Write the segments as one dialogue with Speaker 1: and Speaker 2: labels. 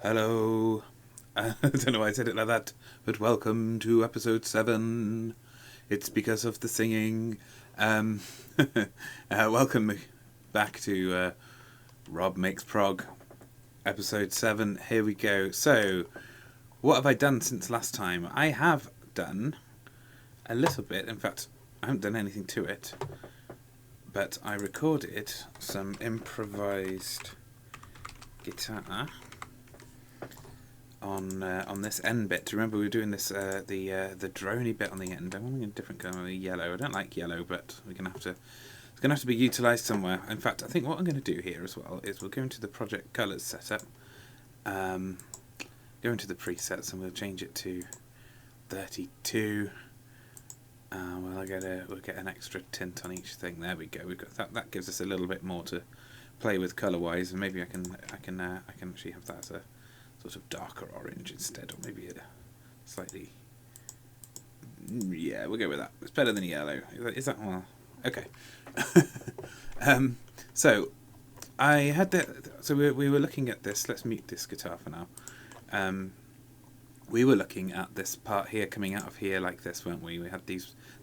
Speaker 1: Hello. I don't know why I said it like that, but welcome to episode 7. It's because of the singing. Um, welcome back to Rob Makes Prog, episode 7. Here we go. So, what have I done since last time? I have done a little bit. In fact, I haven't done anything to it, but I recorded some improvised guitar on this end bit. Do you remember we were doing this the droney bit on the end? I'm wanting a different colour, yellow. I don't like yellow, but it's gonna have to be utilised somewhere. In fact, I think what I'm going to do here as well is we'll go into the project colours setup, go into the presets, and we'll change it to 32. We'll get an extra tint on each thing. There we go. We've got that. That gives us a little bit more to play with colour wise, and maybe I can actually have that as a sort of darker orange instead, or maybe a slightly... Yeah, we'll go with that. It's better than yellow. Is that well? Okay. So I had so we were looking at this. Let's mute this guitar for now. We were looking at this part here coming out of here like this, weren't we? We had the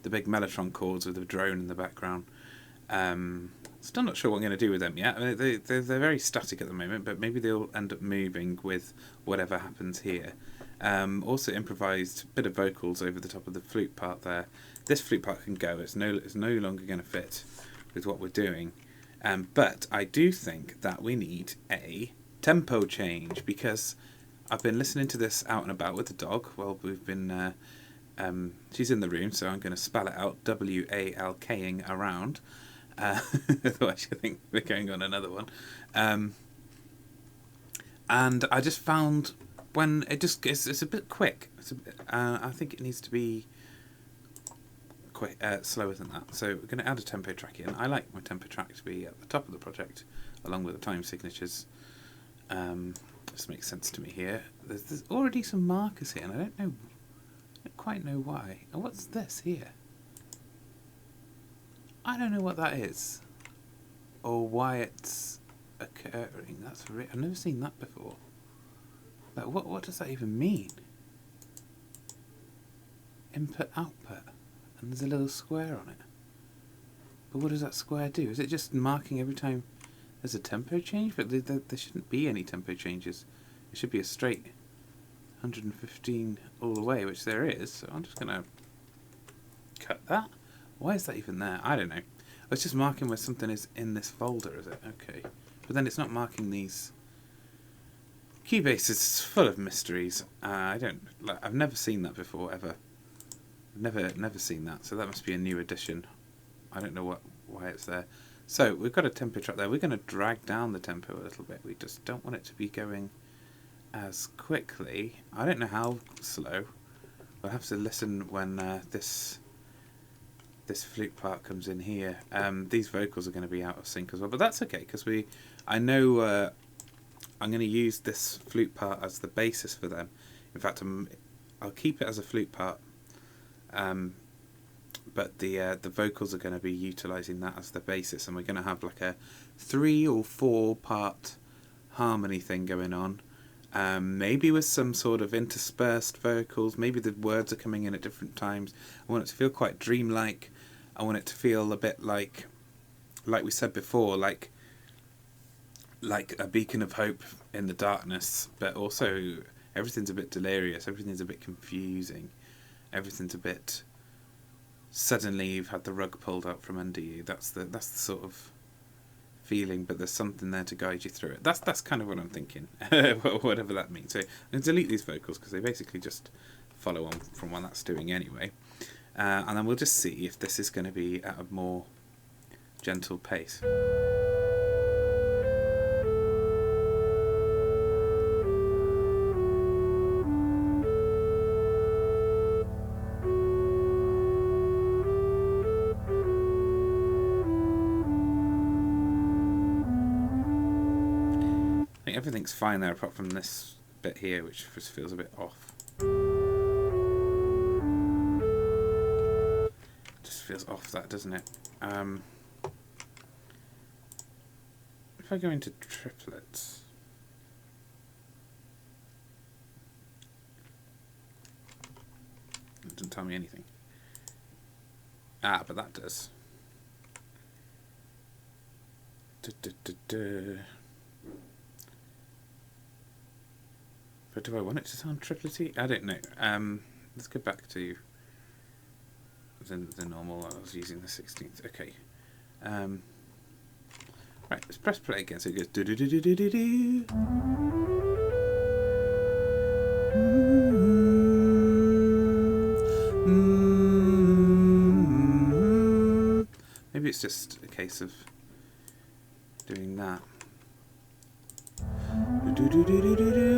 Speaker 1: big mellotron chords with the drone in the background. Still not sure what I'm going to do with them yet. I mean, they're very static at the moment, but maybe they'll end up moving with whatever happens here. Also improvised bit of vocals over the top of the flute part there. This flute part can go. It's no longer going to fit with what we're doing. But I do think that we need a tempo change, because I've been listening to this out and about with the dog. Well, we've been... she's in the room, so I'm going to spell it out, W-A-L-K-ing around. Otherwise I think we're going on another one. And I just found when it's a bit quick. I think it needs to be quick, slower than that. So we're going to add a tempo track in. I like my tempo track to be at the top of the project, along with the time signatures. This makes sense to me here. There's already some markers here, and I don't quite know why. Oh, what's this here? I don't know what that is, or why it's occurring. I've never seen that before. Like, what does that even mean? Input, output, and there's a little square on it. But what does that square do? Is it just marking every time there's a tempo change? But there shouldn't be any tempo changes. It should be a straight 115 all the way, which there is. So I'm just going to cut that. Why is that even there? I don't know. It's just marking where something is in this folder, is it? Okay. But then it's not marking these. Cubase is full of mysteries. I've never seen that before, ever. Never seen that. So that must be a new addition. I don't know why it's there. So we've got a tempo track there. We're going to drag down the tempo a little bit. We just don't want it to be going as quickly. I don't know how slow. We'll have to listen when this flute part comes in here. These vocals are going to be out of sync as well, but that's okay, because I know I'm going to use this flute part as the basis for them. In fact, I'll keep it as a flute part, but the vocals are going to be utilising that as the basis, and we're going to have like a 3 or 4 part harmony thing going on. Maybe with some sort of interspersed vocals. Maybe the words are coming in at different times. I want it to feel quite dreamlike. I want it to feel a bit like we said before, like a beacon of hope in the darkness, but also everything's a bit delirious, everything's a bit confusing, everything's a bit... Suddenly you've had the rug pulled out from under you. That's the sort of feeling, but there's something there to guide you through it. That's kind of what I'm thinking, whatever that means. So I'm going to delete these vocals, because they basically just follow on from what that's doing anyway. And then we'll just see if this is going to be at a more gentle pace. I think everything's fine there apart from this bit here, which just feels a bit off. Feels off, that, doesn't it? If I go into triplets, Doesn't tell me anything. Ah, but that does. But do I want it to sound triplety? I don't know. Let's go back to the normal. I was using the 16th. Okay. Right, let's press play again. So it goes do do do do do do do. Maybe it's just a case of doing that. Do do do do do do.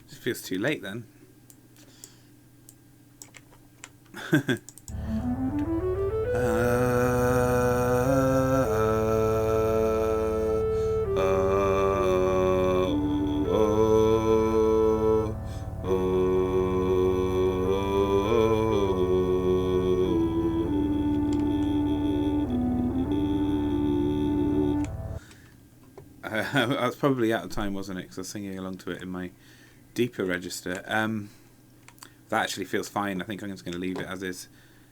Speaker 1: Just feels too late then. I was probably out of time, wasn't it? Because I was singing along to it in my deeper register. That actually feels fine. I think I'm just going to leave it as is.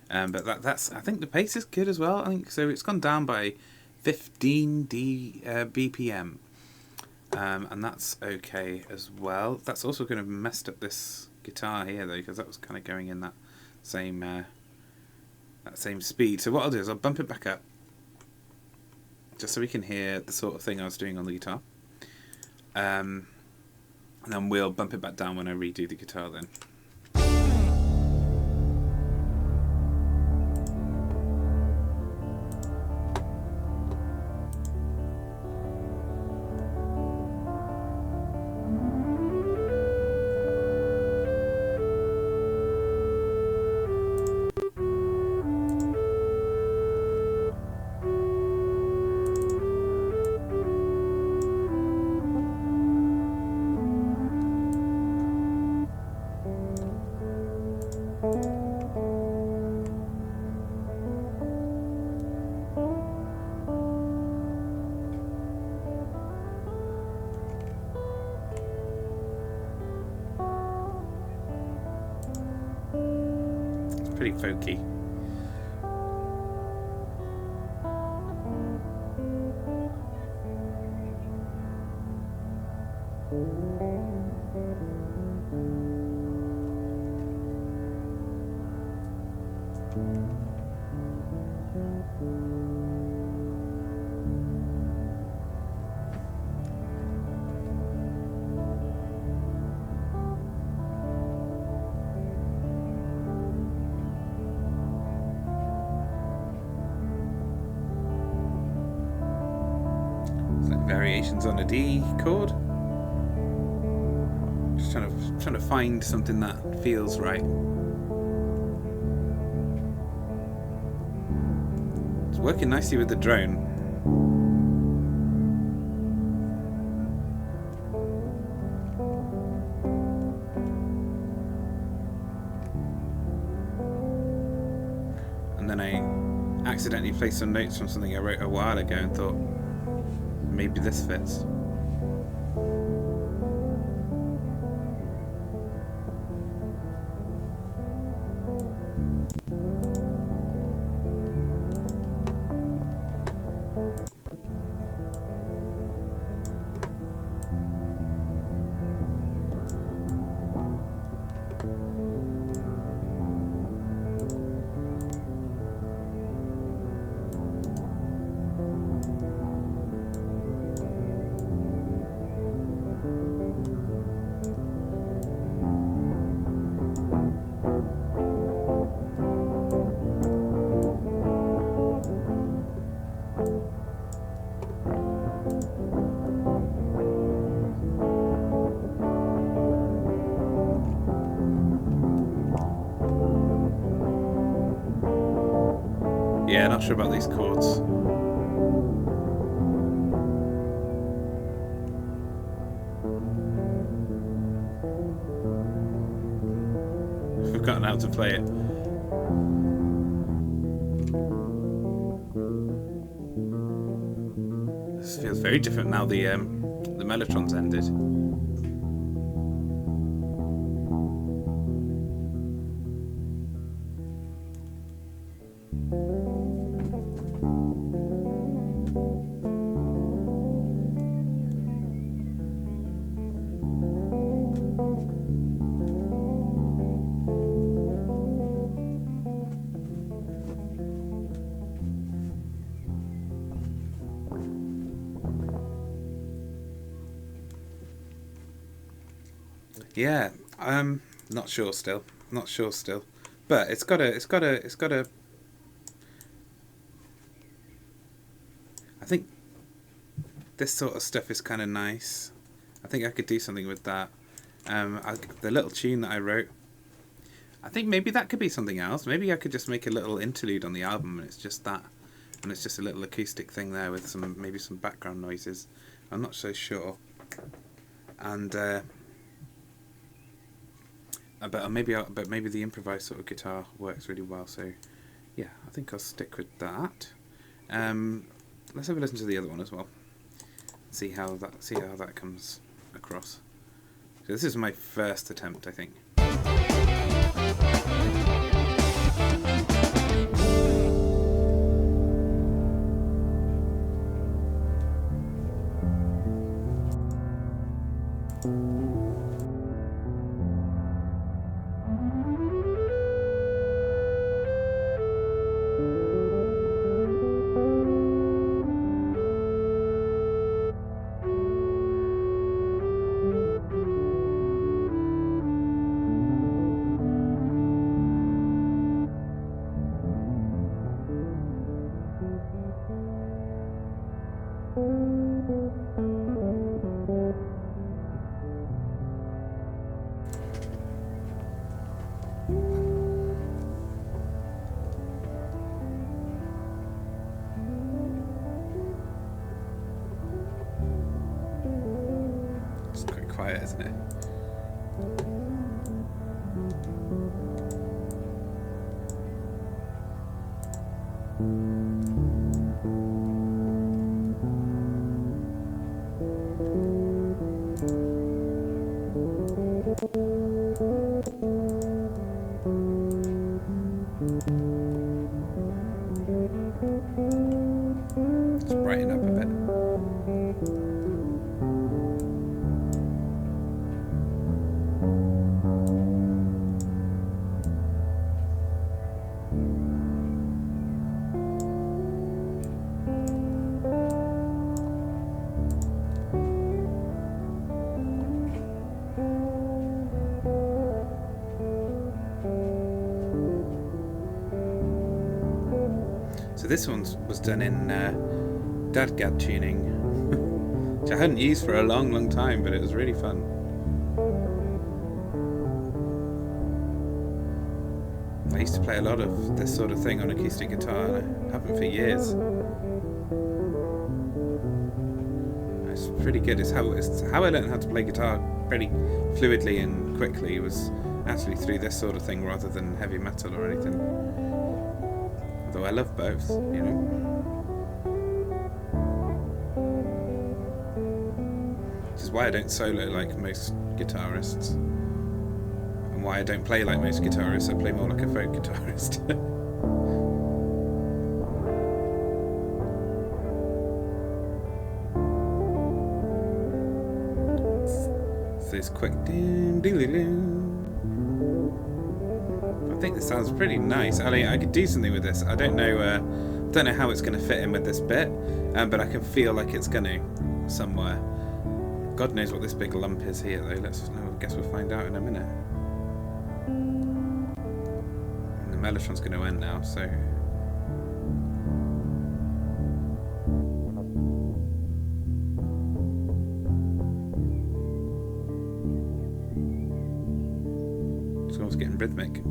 Speaker 1: But that's. I think the pace is good as well. I think so. It's gone down by 15 BPM, and that's okay as well. That's also going to have messed up this guitar here though, because that was kind of going in that same speed. So what I'll do is I'll bump it back up, just so we can hear the sort of thing I was doing on the guitar. And then we'll bump it back down when I redo the guitar then. Pretty folky. Variations on a D chord. Just trying to find something that feels right. It's working nicely with the drone. And then I accidentally placed some notes from something I wrote a while ago and thought, maybe this fits. Yeah, not sure about these chords. I've forgotten how to play it. very different now the mellotron's ended. Yeah, not sure still. Not sure still. But it's got a I think this sort of stuff is kind of nice. I think I could do something with that. The little tune that I wrote, I think maybe that could be something else. Maybe I could just make a little interlude on the album and it's just that. And it's just a little acoustic thing there with maybe some background noises. I'm not so sure. And but maybe the improvised sort of guitar works really well. So yeah, I think I'll stick with that. Let's have a listen to the other one as well. See how that comes across. So this is my first attempt, I think. It's quite quiet, isn't it? Let's brighten up a bit. So this one was done in dadgad tuning, which I hadn't used for a long time, but it was really fun. I used to play a lot of this sort of thing on acoustic guitar, and I haven't for years. It's pretty good. It's how I learned how to play guitar pretty fluidly and quickly was actually through this sort of thing rather than heavy metal or anything. Although I love both, you know. Which is why I don't solo like most guitarists. And why I don't play like most guitarists. I play more like a folk guitarist. So it's quick. I think this sounds pretty nice. I mean, I could do something with this. I don't know how it's going to fit in with this bit, but I can feel like it's going to somewhere. God knows what this big lump is here, though. I guess we'll find out in a minute. And the mellotron's going to end now, so. It's almost getting rhythmic.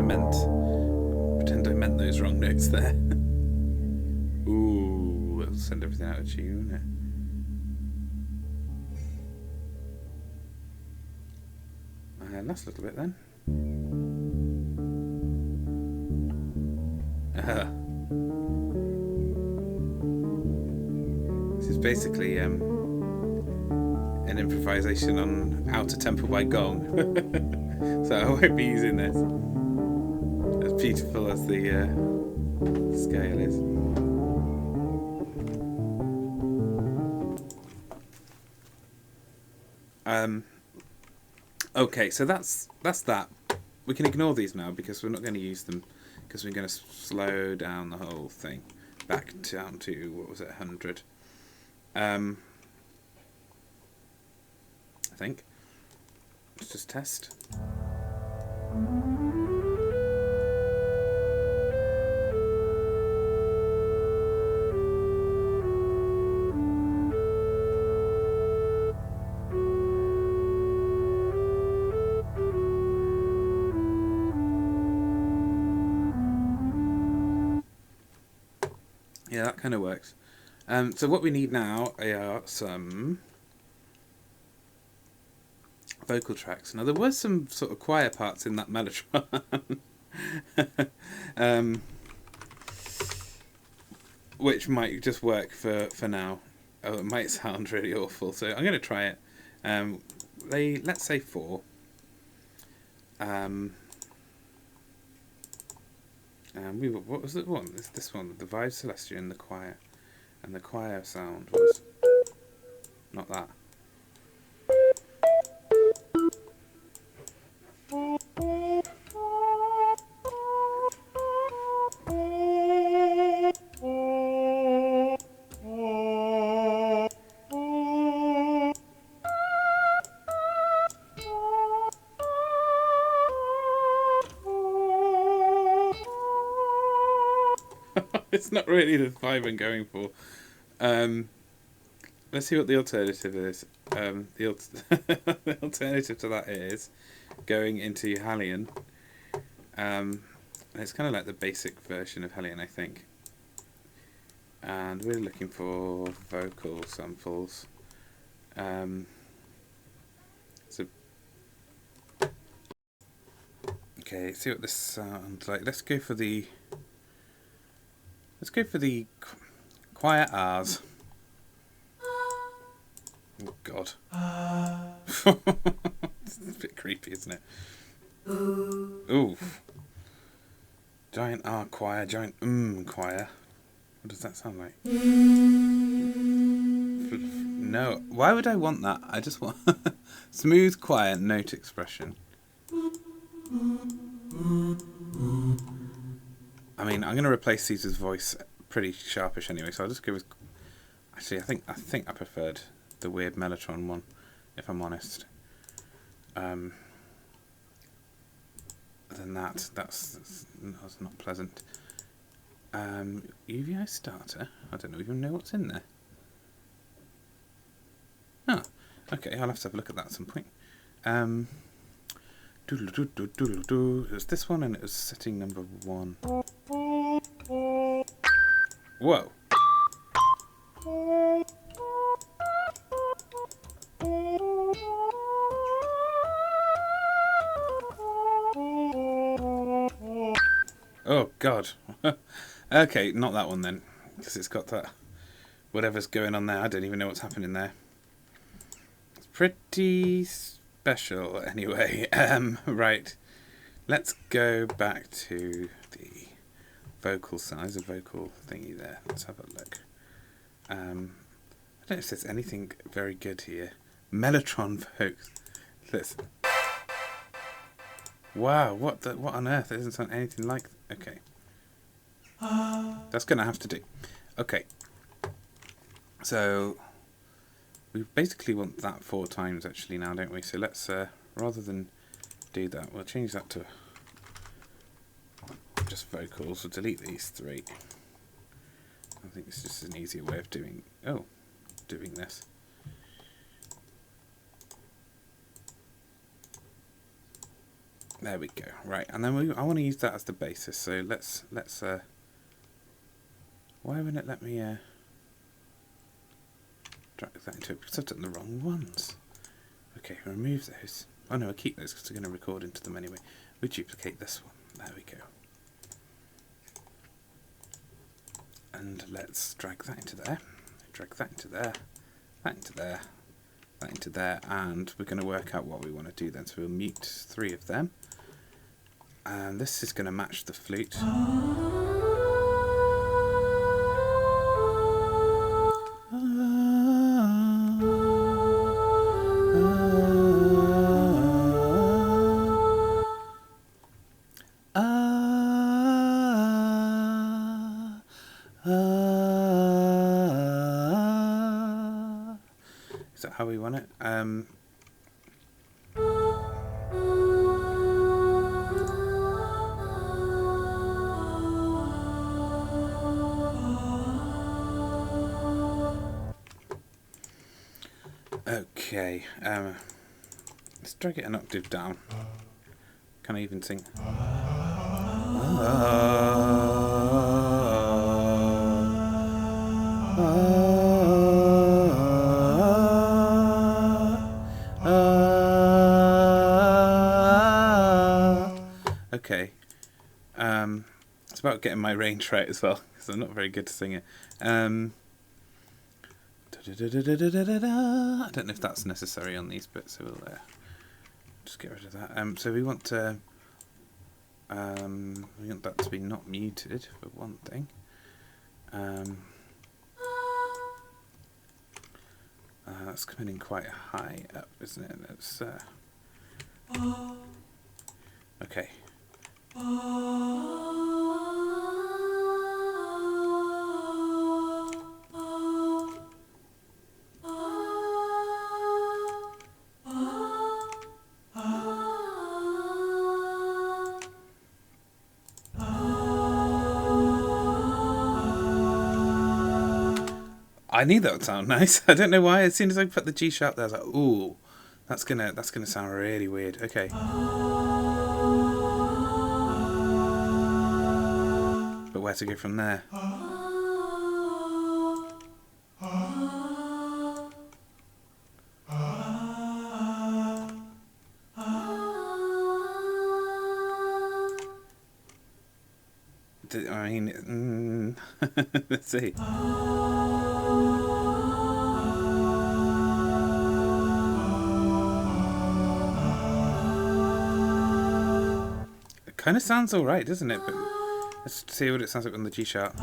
Speaker 1: Pretend I meant those wrong notes there. Ooh, it'll send everything out of tune. Last little bit then. This is basically an improvisation on outer tempo by gong. So I won't be using this. As beautiful as the scale is. Okay, so that's that. We can ignore these now because we're not going to use them, because we're going to slow down the whole thing back down to, what was it, 100. I think. Let's just test. Yeah, that kind of works. So what we need now are some vocal tracks. Now there was some sort of choir parts in that mellotron, which might just work for now. Oh, it might sound really awful, so I'm going to try it. Let's say 4. What was it one? This one, the Vive Celestia in the choir. And the choir sound was not that. It's not really the vibe I'm going for. Let's see what the alternative is. The alternative to that is going into Hallian. It's kind of like the basic version of Hallian, I think. And we're looking for vocal samples. Okay, see what this sounds like. Let's go for the choir R's. Oh God. It's a bit creepy, isn't it? Ooh. Giant R choir, giant choir. What does that sound like? No. Why would I want that? I just want smooth choir note expression. I mean, I'm going to replace Caesar's voice pretty sharpish anyway, so I'll just go with... Actually, I think I preferred the weird mellotron one, if I'm honest. Then that's not pleasant. UVI starter? I don't even know what's in there. Oh, okay, I'll have to have a look at that at some point. It was this one, and it was setting number 1. Whoa. Oh God. Okay, not that one then, because it's got that whatever's going on there. I don't even know what's happening there. It's pretty special anyway. Right, let's go back to the vocal size, the vocal thingy there. Let's have a look. I don't know if there's anything very good here. Mellotron folks. Let's... Wow, what on earth? It doesn't sound anything like... Okay. That's going to have to do. Okay. So, we basically want that 4 times actually now, don't we? So let's, rather than do that, we'll change that to just vocals. We'll delete these 3. I think it's just an easier way of doing this. There we go. Right, and then I want to use that as the basis. So let's why wouldn't it let me drag that into it? Because I've done the wrong ones. Okay, remove those. Oh no, I'll keep those because we're going to record into them anyway. We duplicate this one. There we go. And let's drag that into there. Drag that into there. That into there. That into there. And we're going to work out what we want to do then. So we'll mute 3 of them. And this is going to match the flute. Is that how we want it? Okay, let's drag it an octave down. Can I even sing? Okay, it's about getting my range right as well, because I'm not very good to sing it. I don't know if that's necessary on these bits, so we'll just get rid of that. So we want that to be not muted for one thing. That's coming in quite high up, isn't it? Let's okay. I knew that would sound nice. I don't know why. As soon as I put the G sharp there, I was like, "Ooh, that's gonna sound really weird." Okay. But where to go from there? I mean, let's see. It kind of sounds alright, doesn't it? But let's see what it sounds like on the G sharp.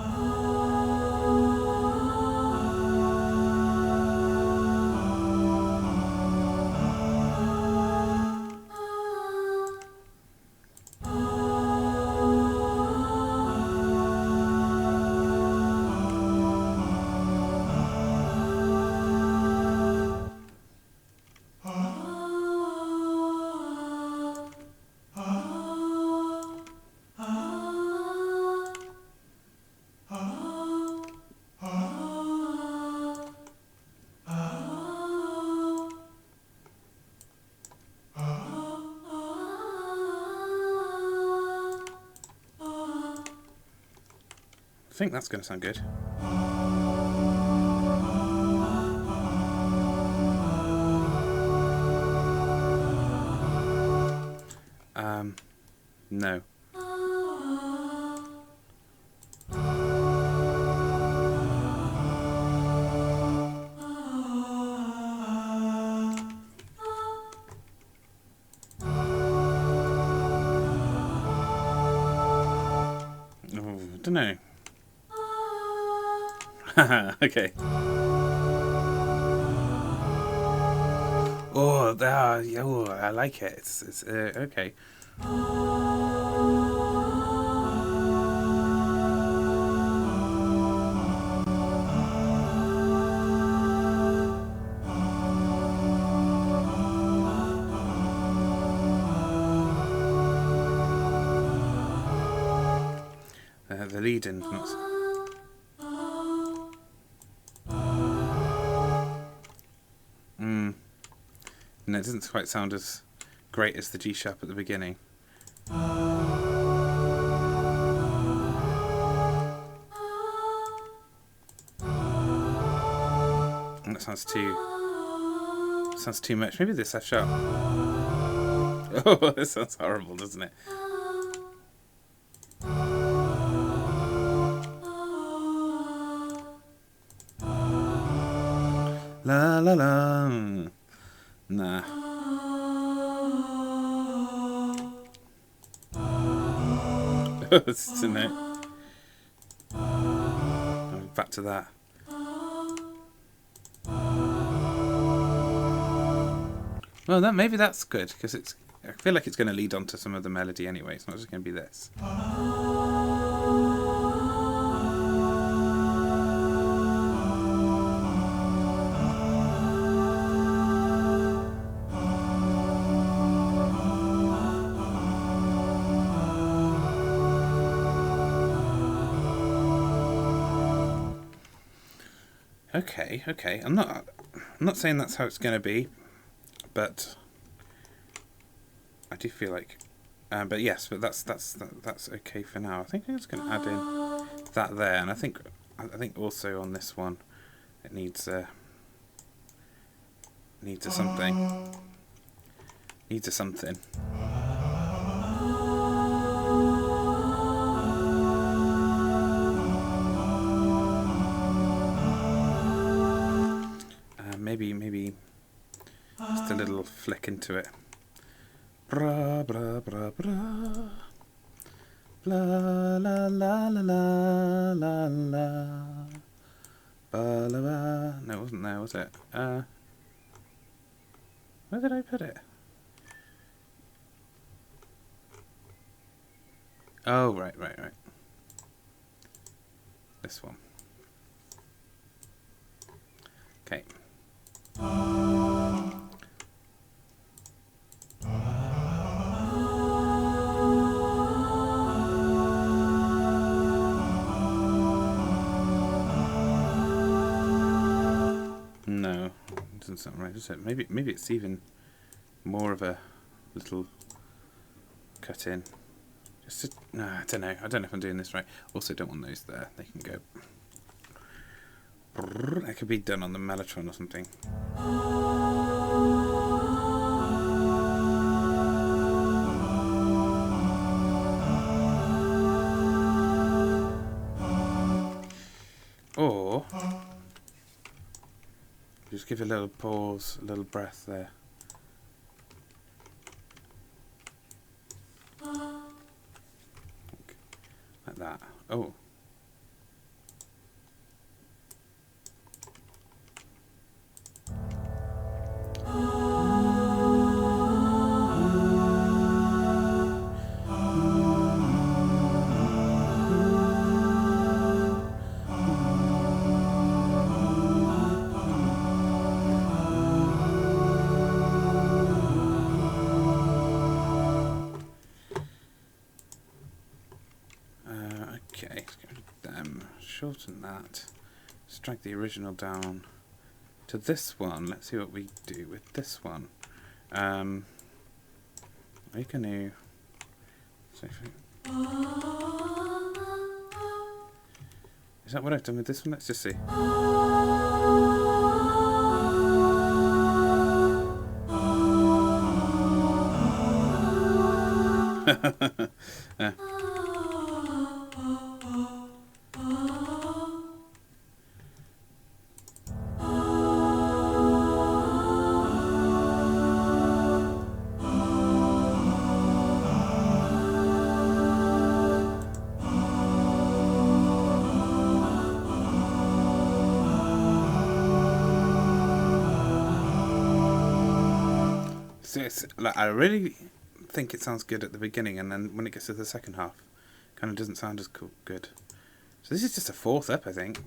Speaker 1: I think that's going to sound good. No. Don't know. Okay. Oh, I like it. It's okay. The lead in, not. No, it doesn't quite sound as great as the G sharp at the beginning. that sounds too much. Maybe this F sharp. Oh, this sounds horrible, doesn't it? La la la. Nah. It's a note. Back to that. Well, maybe that's good, because I feel like it's going to lead on to some of the melody anyway. It's not just going to be this. Okay. I'm not saying that's how it's going to be, but I do feel like, but that's okay for now. I think I'm just going to add in that there, and I think also on this one it needs a something. Needs a something. Maybe just a little flick into it. Bra bra bra bra. Bla la la la la la la. Ba la ba. No, it wasn't there, was it? Where did I put it? Oh, right. This one. Okay. No, it doesn't sound right, does it? Maybe it's even more of a little cut in. No, I don't know. I don't know if I'm doing this right. Also, don't want those there. They can go. That could be done on the mellotron or something. Or just give a little pause, a little breath there. Like that. Oh. Shorten that. Let's drag the original down to this one. Let's see what we do with this one. We're going to... Is that what I've done with this one? Let's just see. So it's, like, I really think it sounds good at the beginning, and then when it gets to the second half, kind of doesn't sound as good. So this is just a fourth up, I think.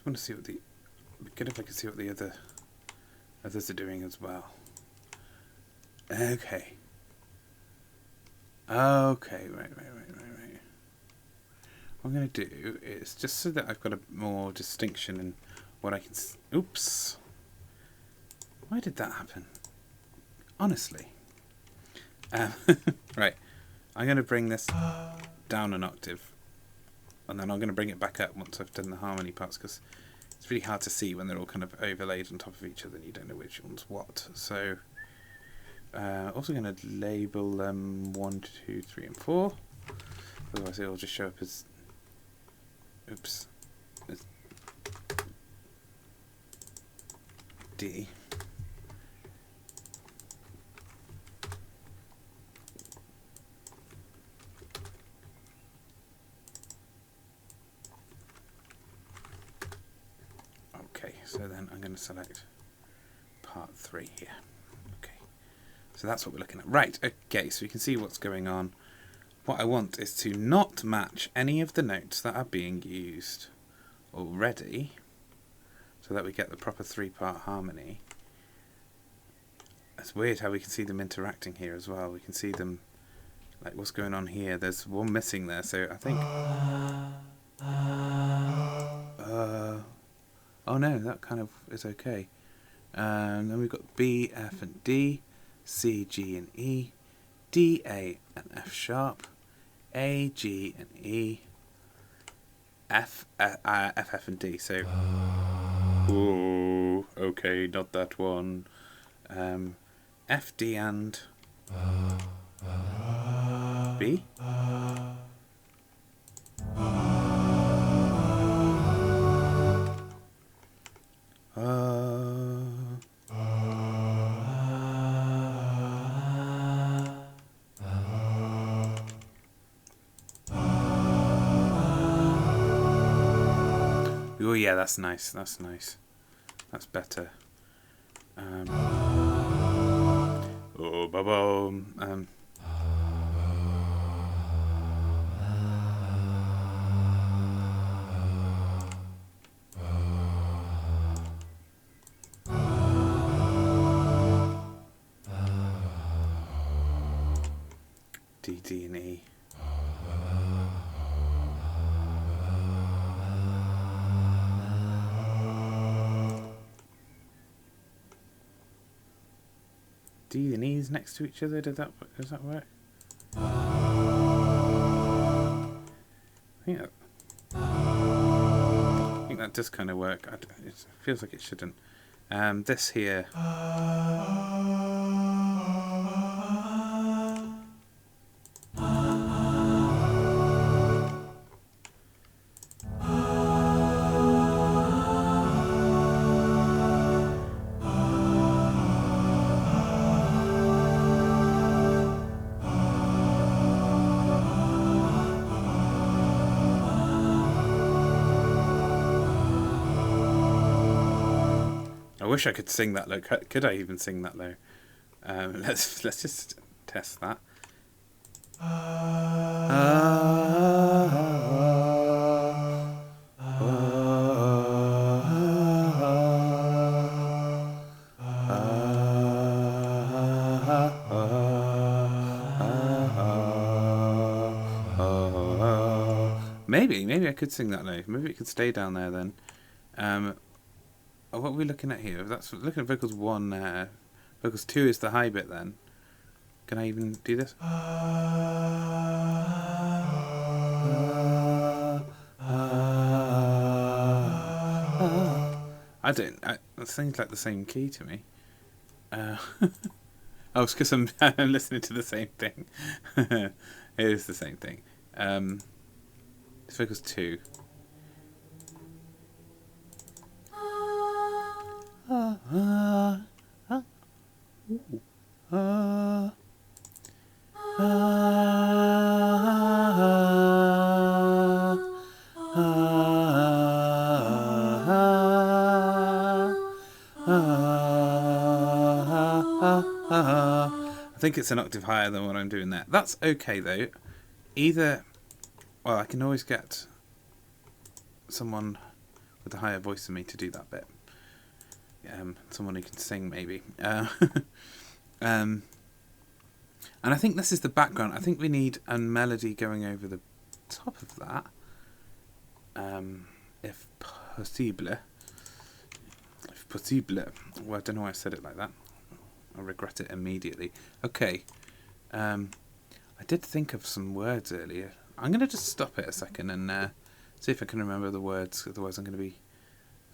Speaker 1: want to see what the... It'd be good if I could see what the others are doing as well. Okay. Okay, right. What I'm going to do is, just so that I've got a more distinction in what I can... Oops. Why did that happen? Honestly. Right. I'm going to bring this down an octave. And then I'm going to bring it back up once I've done the harmony parts, because it's really hard to see when they're all kind of overlaid on top of each other and you don't know which one's what. So, also going to label them 1, 2, 3, and 4. Otherwise it'll just show up as... Oops. As D. Okay, so then I'm going to select part 3 here. Okay, so that's what we're looking at. Right, okay, so you can see what's going on. What I want is to not match any of the notes that are being used already, so that we get the proper 3-part harmony. It's weird how we can see them interacting here as well. We can see them, like what's going on here. There's one missing there, so I think... oh no, that kind of is okay. Then we've got B, F and D, C, G and E, D, A and F sharp, A, G and E, F, F and D. So, oh, okay, not that one. F, D and B. Oh yeah, that's nice. That's nice. That's better. Oh, ba-boom. D, D, and E. D and E's next to each other. Does that work? I think that does kind of work. It feels like it shouldn't. This here. I wish I could sing that low. Could I even sing that low? Let's just test that. Maybe I could sing that low. Maybe it could stay down there then. What are we looking at here? That's looking at vocals 1 there. Vocals 2 is the high bit then. Can I even do this? I don't. That seems like the same key to me. Oh, it's because I'm listening to the same thing. It is the same thing. It's vocals 2. I think it's an octave higher than what I'm doing there. That's okay though. Either, well, I can always get someone with a higher voice than me to do that bit. Someone who can sing, maybe. And I think this is the background. I think we need a melody going over the top of that, if possible. If possible. Well, I don't know why I said it like that. I regret it immediately. Okay. I did think of some words earlier. I'm going to just stop it a second and see if I can remember the words. Otherwise I'm going to be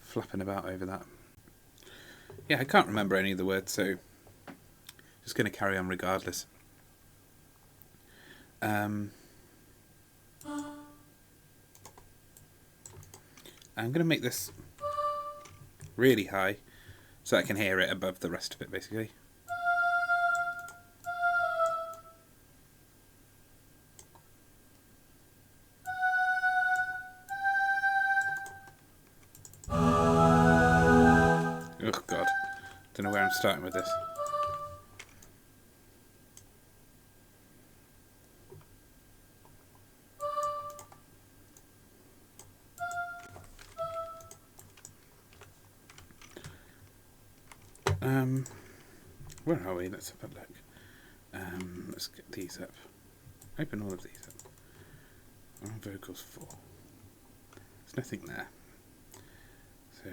Speaker 1: flapping about over that. Yeah, I can't remember any of the words, so just going to carry on regardless. I'm going to make this really high so I can hear it above the rest of it, basically. Oh god, don't know where I'm starting with this. Where are we? Let's have a look. Let's get these up. Open all of these up. Vocals 4. There's nothing there. So.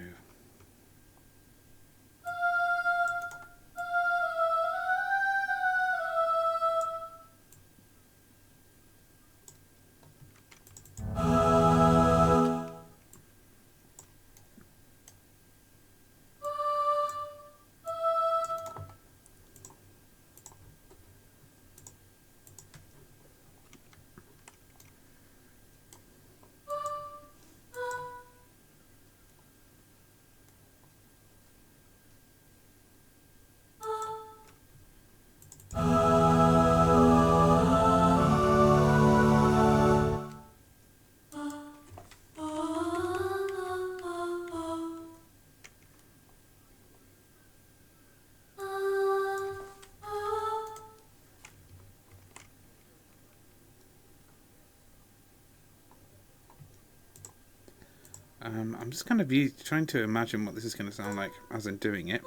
Speaker 1: I'm just kind of trying to imagine what this is going to sound like as I'm doing it.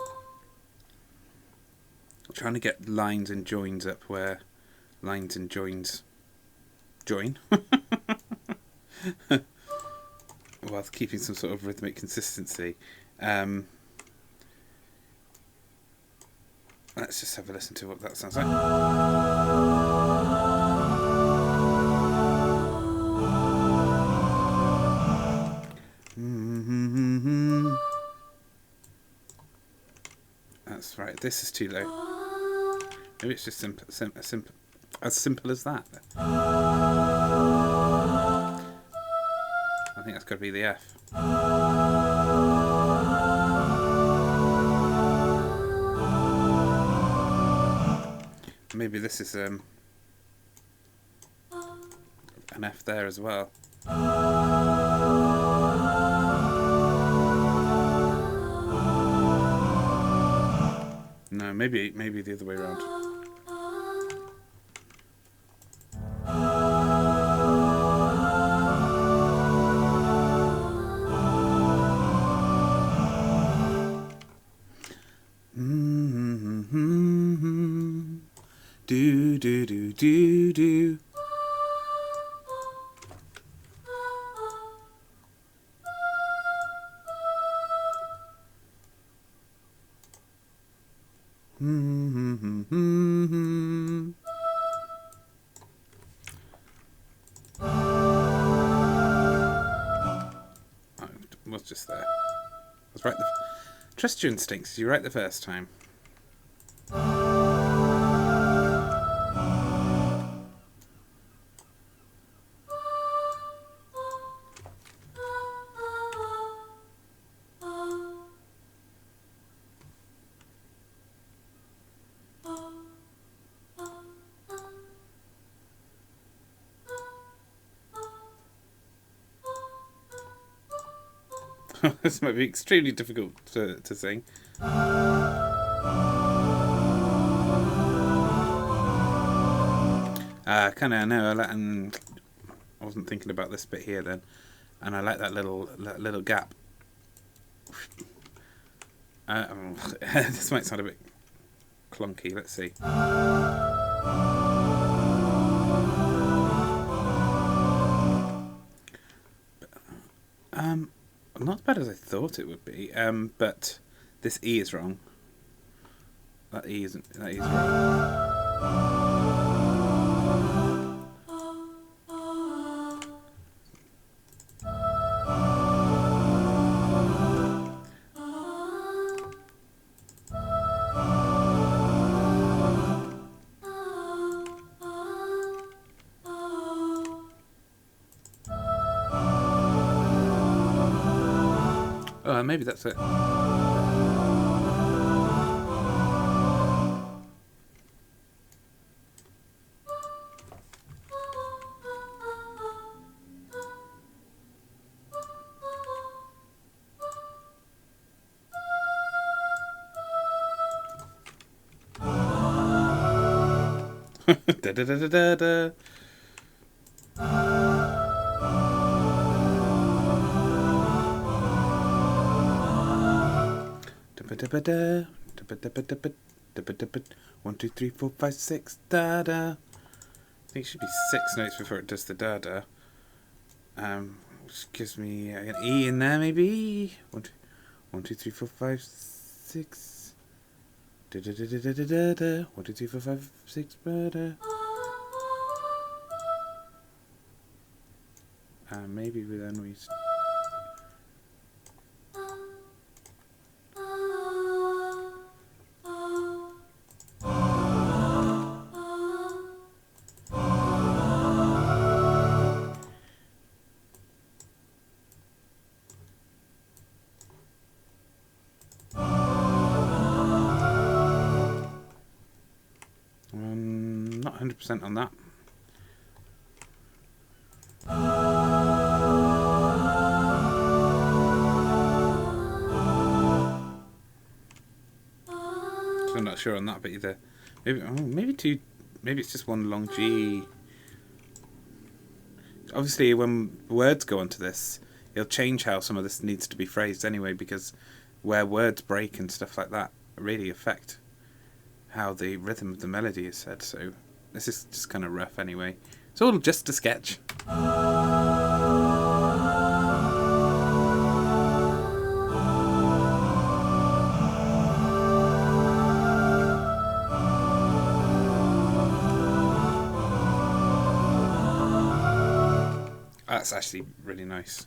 Speaker 1: Trying to get lines and joins up where lines and joins join. While keeping some sort of rhythmic consistency. Let's just have a listen to what that sounds like. That's right, this is too low. Maybe it's just simple, as simple as that. I think that's got to be the F. Maybe this is an F there as well. No, maybe the other way around. Do do do do do. Was just there. I was right. Trust your instincts. You're right the first time. This might be extremely difficult to sing. Kind of know. I wasn't thinking about this bit here then, and I like that little gap This might sound a bit clunky. Let's see. Not as bad as I thought it would be. But this E is wrong. That E isn't. That E is wrong. Maybe that's it. Da da da da da da. One, two, three, four, five, six, da da. I think it should be 6 notes before it does the da da. Which gives me an E in there, maybe. 1, 2, 3, 4, 5, 6. Da da da da da da da da. 1, 2, 3, 4, 5, 6, da da. Maybe with unreached. Not 100% on that. So I'm not sure on that bit either. Maybe two. Maybe it's just one long G. Obviously, when words go onto this, it'll change how some of this needs to be phrased anyway, because where words break and stuff like that really affect how the rhythm of the melody is said. So this is just kind of rough anyway. It's all just a sketch. That's actually really nice.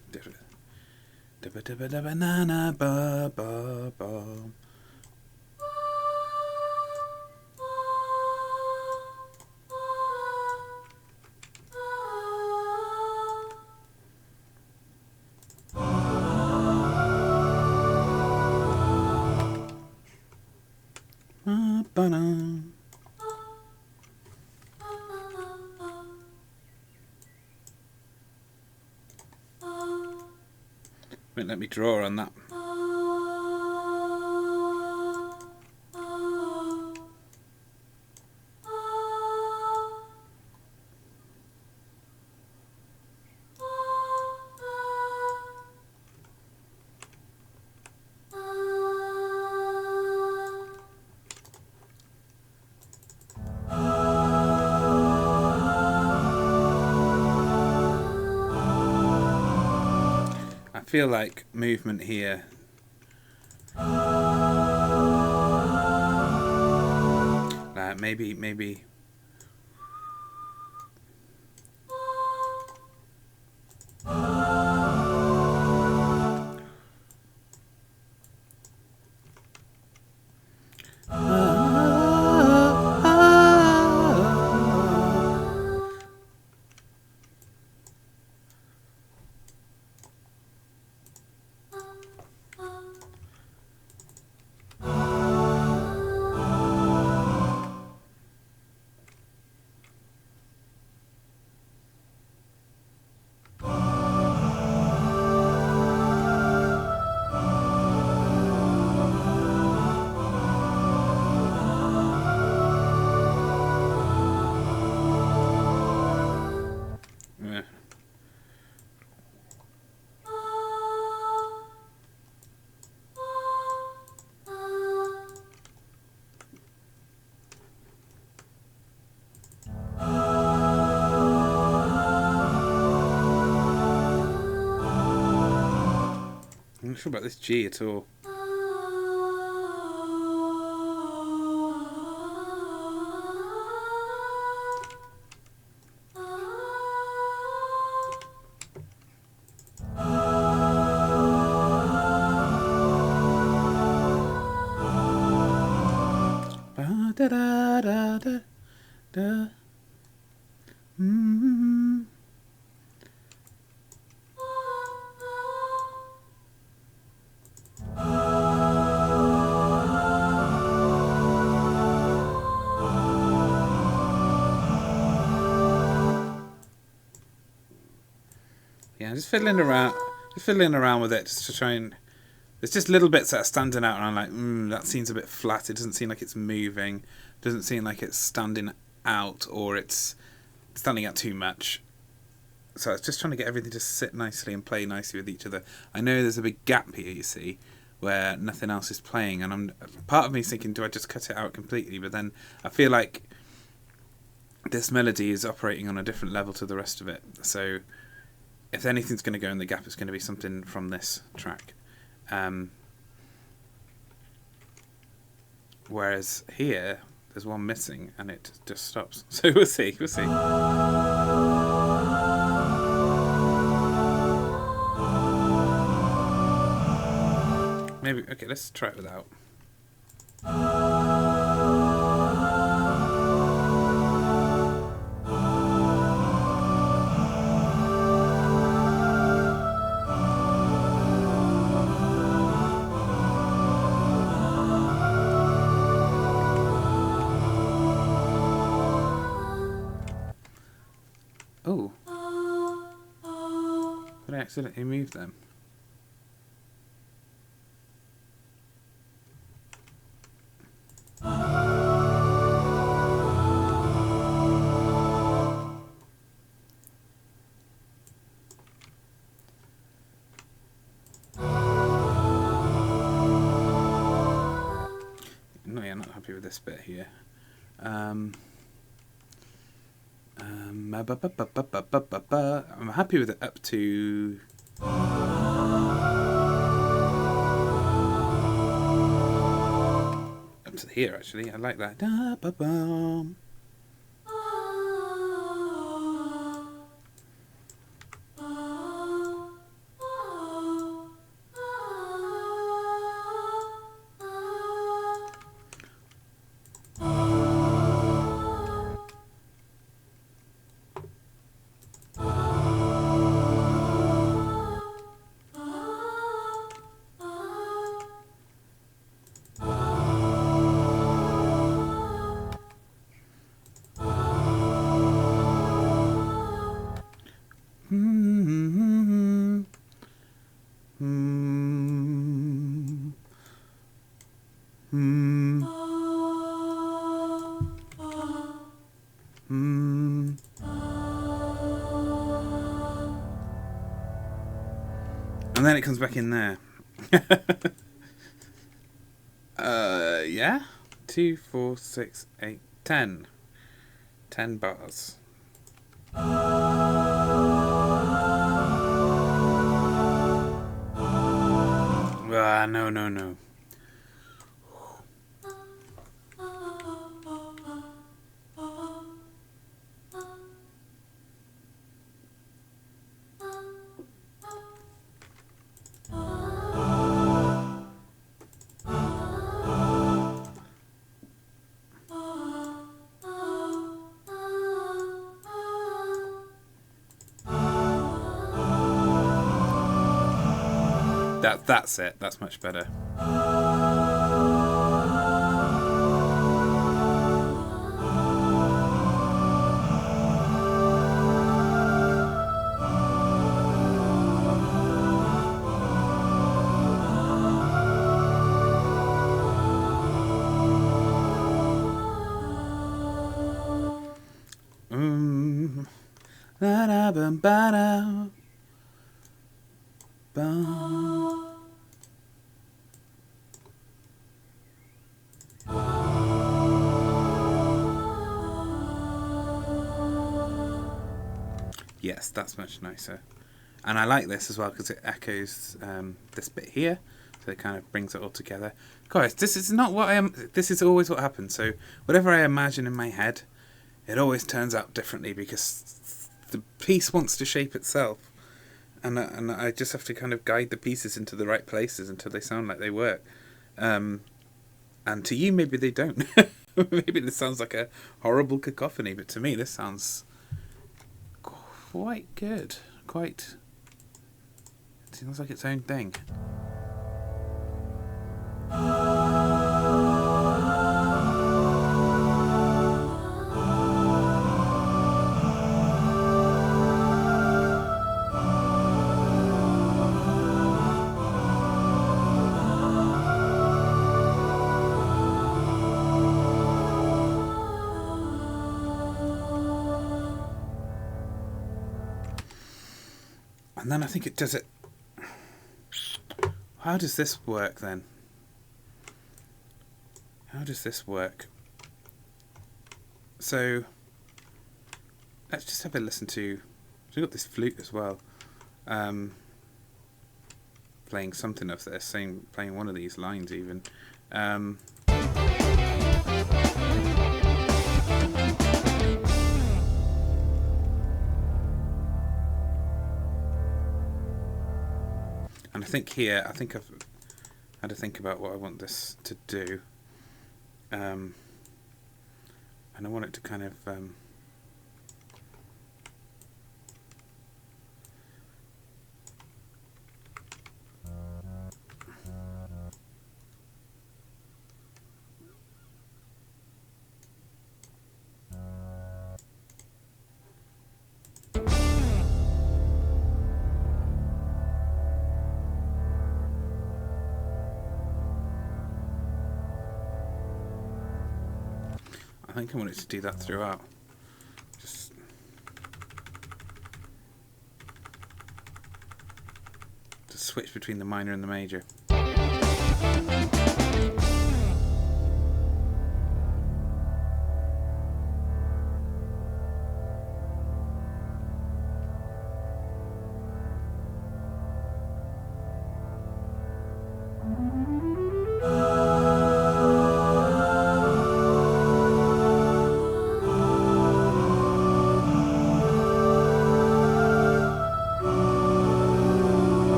Speaker 1: Won't let me draw on that. I feel like movement here. Maybe. not sure about this G at all. Da da da da da. Yeah, just fiddling around with it, just to try and. There's just little bits that are standing out, and I'm like, that seems a bit flat. It doesn't seem like it's moving. It doesn't seem like it's standing out, or it's standing out too much. So it's just trying to get everything to sit nicely and play nicely with each other. I know there's a big gap here, you see, where nothing else is playing, and part of me is thinking, do I just cut it out completely? But then I feel like this melody is operating on a different level to the rest of it. So if anything's going to go in the gap, it's going to be something from this track. Whereas here, there's one missing, and it just stops. So we'll see. Maybe, okay, let's try it without. Oh. Did I accidentally move them? No, yeah, I'm not happy with this bit here. I'm happy with it up to here, actually. I like that. And then it comes back in there. Yeah? 2, 4, 6, 8, 10. 10 bars. No. That's it. That's much better. Yes, that's much nicer. And I like this as well because it echoes this bit here, so it kind of brings it all together. Guys, this is not what I am. This is always what happens. So whatever I imagine in my head, it always turns out differently because the piece wants to shape itself, and I just have to kind of guide the pieces into the right places until they sound like they work. And to you, maybe they don't. Maybe this sounds like a horrible cacophony, but to me, this sounds quite good. It sounds like its own thing. And then I think it does it. How does this work then? How does this work? So let's just have a listen to. We've got this flute as well, playing something of this, playing one of these lines even. And I think here, I've had to think about what I want this to do. And I want it to kind of... I think I want it to do that throughout. Just to switch between the minor and the major.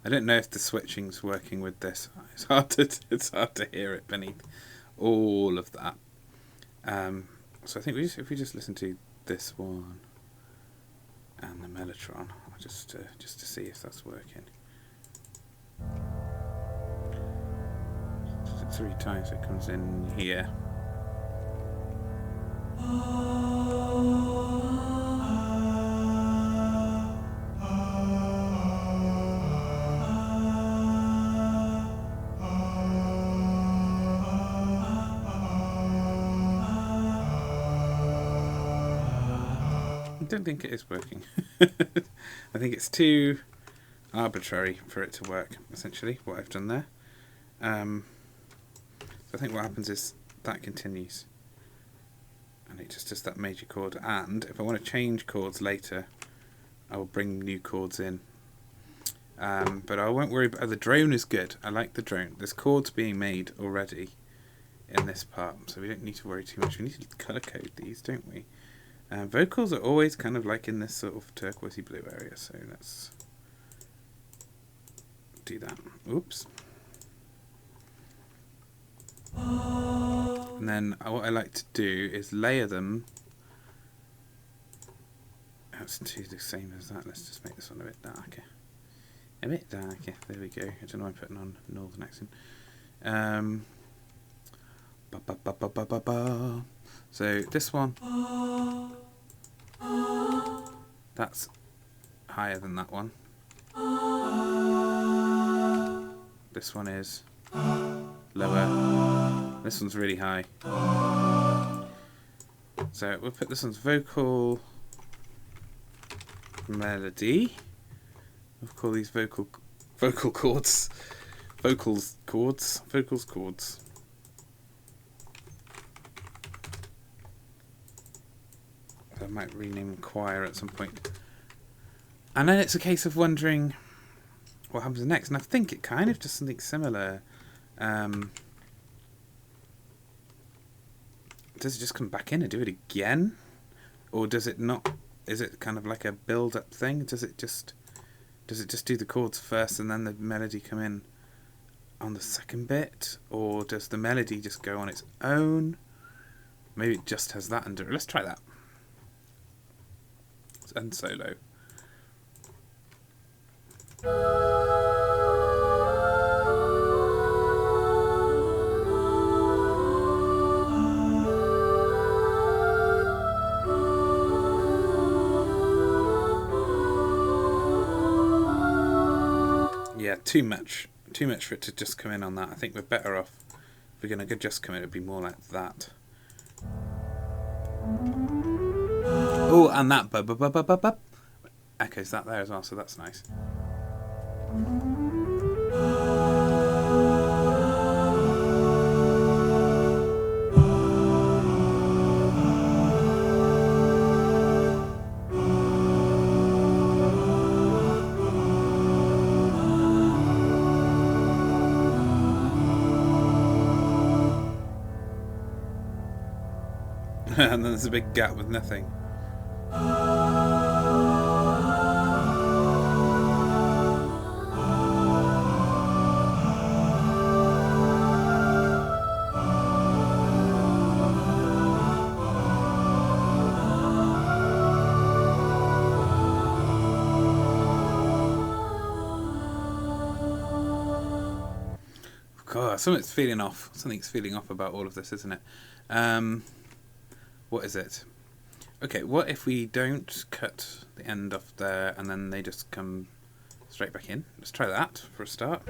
Speaker 1: I don't know if the switching's working with this. It's hard to hear it beneath all of that. So I think if we just listen to this one and the mellotron, just to see if that's working. 3 times it comes in here. I don't think it is working. I think it's too arbitrary for it to work, essentially, what I've done there. So I think what happens is that continues. And it just does that major chord. And if I want to change chords later, I will bring new chords in. But I won't worry about... the drone is good. I like the drone. There's chords being made already in this part, so we don't need to worry too much. We need to colour code these, don't we? Vocals are always kind of like in this sort of turquoisey blue area, so let's do that. Oops. And then what I like to do is layer them. Let's do the same as that. Let's just make this one a bit darker. A bit darker. There we go. I don't know why I'm putting on northern accent. So this one, that's higher than that one. This one is lower. This one's really high. So we'll put this one's vocal melody. We'll call these vocal chords. Vocals chords. So might rename choir at some point. And then it's a case of wondering what happens next. And I think it kind of does something similar. Does it just come back in and do it again? Or does it not? Is it kind of like a build-up thing? Does it just do the chords first and then the melody come in on the second bit? Or does the melody just go on its own? Maybe it just has that under it. Let's try that. Let's end solo. Yeah, too much for it to just come in on that. I think we're better off if we're going to just come in. It'd be more like that. Oh, and that bub echoes that there as well, so that's nice. And then there's a big gap with nothing. God, something's feeling off. Something's feeling off about all of this, isn't it? What is it? Okay, what if we don't cut the end off there and then they just come straight back in? Let's try that for a start.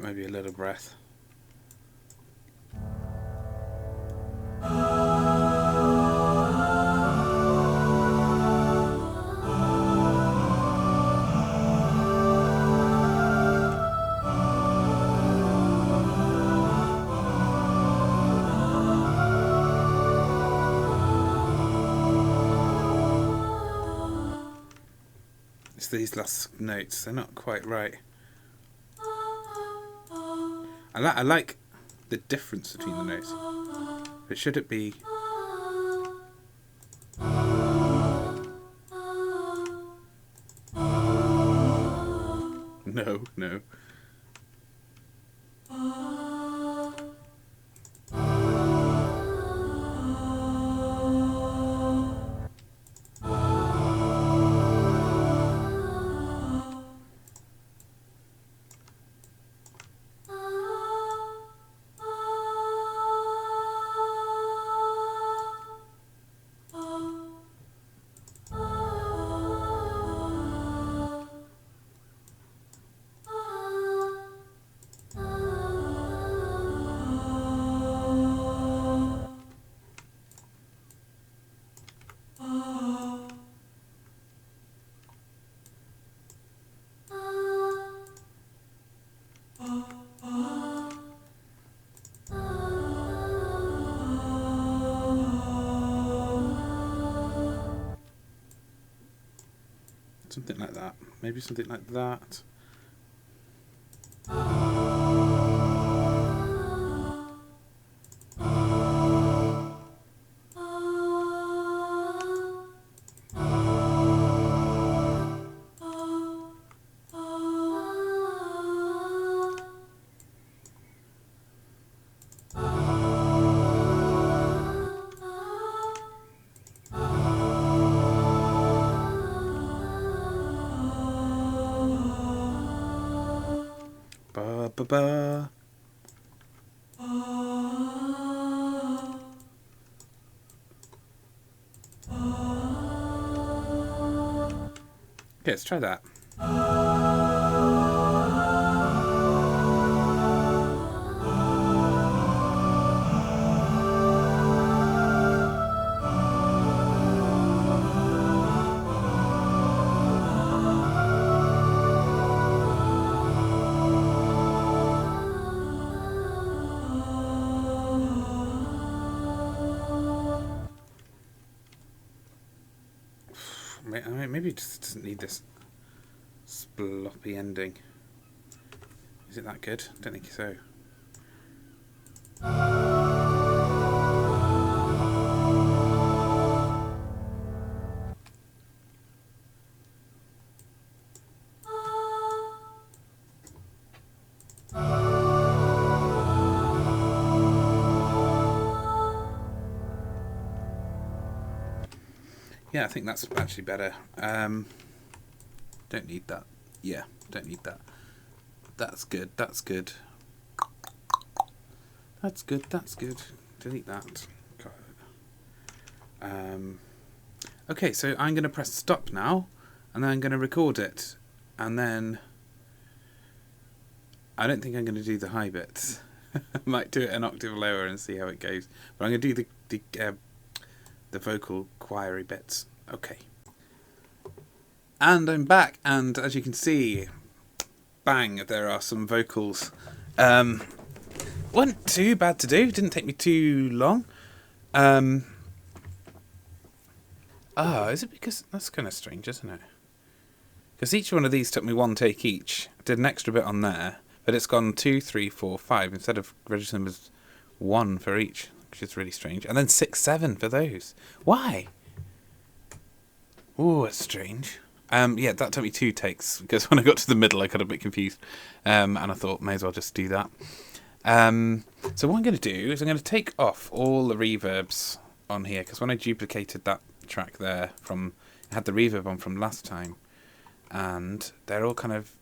Speaker 1: Maybe a little breath. It's these last notes, they're not quite right. I like the difference between the notes. But should it be... No, no. Something like that. Maybe something like that. ba. Okay, let's try that. Maybe it just doesn't need this sploppy ending. Is it that good? I don't think so. Yeah, I think that's actually better. Don't need that. Yeah, don't need that. That's good. That's good. That's good. That's good. Delete that. Okay, so I'm going to press stop now, and then I'm going to record it, and then I don't think I'm going to do the high bits. I might do it an octave lower and see how it goes. But I'm going to do the vocal choiry bits. Okay. And I'm back, and as you can see, bang, there are some vocals. Wasn't too bad to do, didn't take me too long. Is it because... That's kind of strange, isn't it? Because each one of these took me one take each. I did an extra bit on there, but it's gone 2, 3, 4, 5, instead of registering as 1 for each, which is really strange. And then 6, 7 for those. Why? Oh, it's strange. Yeah, that took me 2 takes, because when I got to the middle I got a bit confused, and I thought may as well just do that. So what I'm going to do is I'm going to take off all the reverbs on here, because when I duplicated that track there, it had the reverb on from last time, and they're all kind of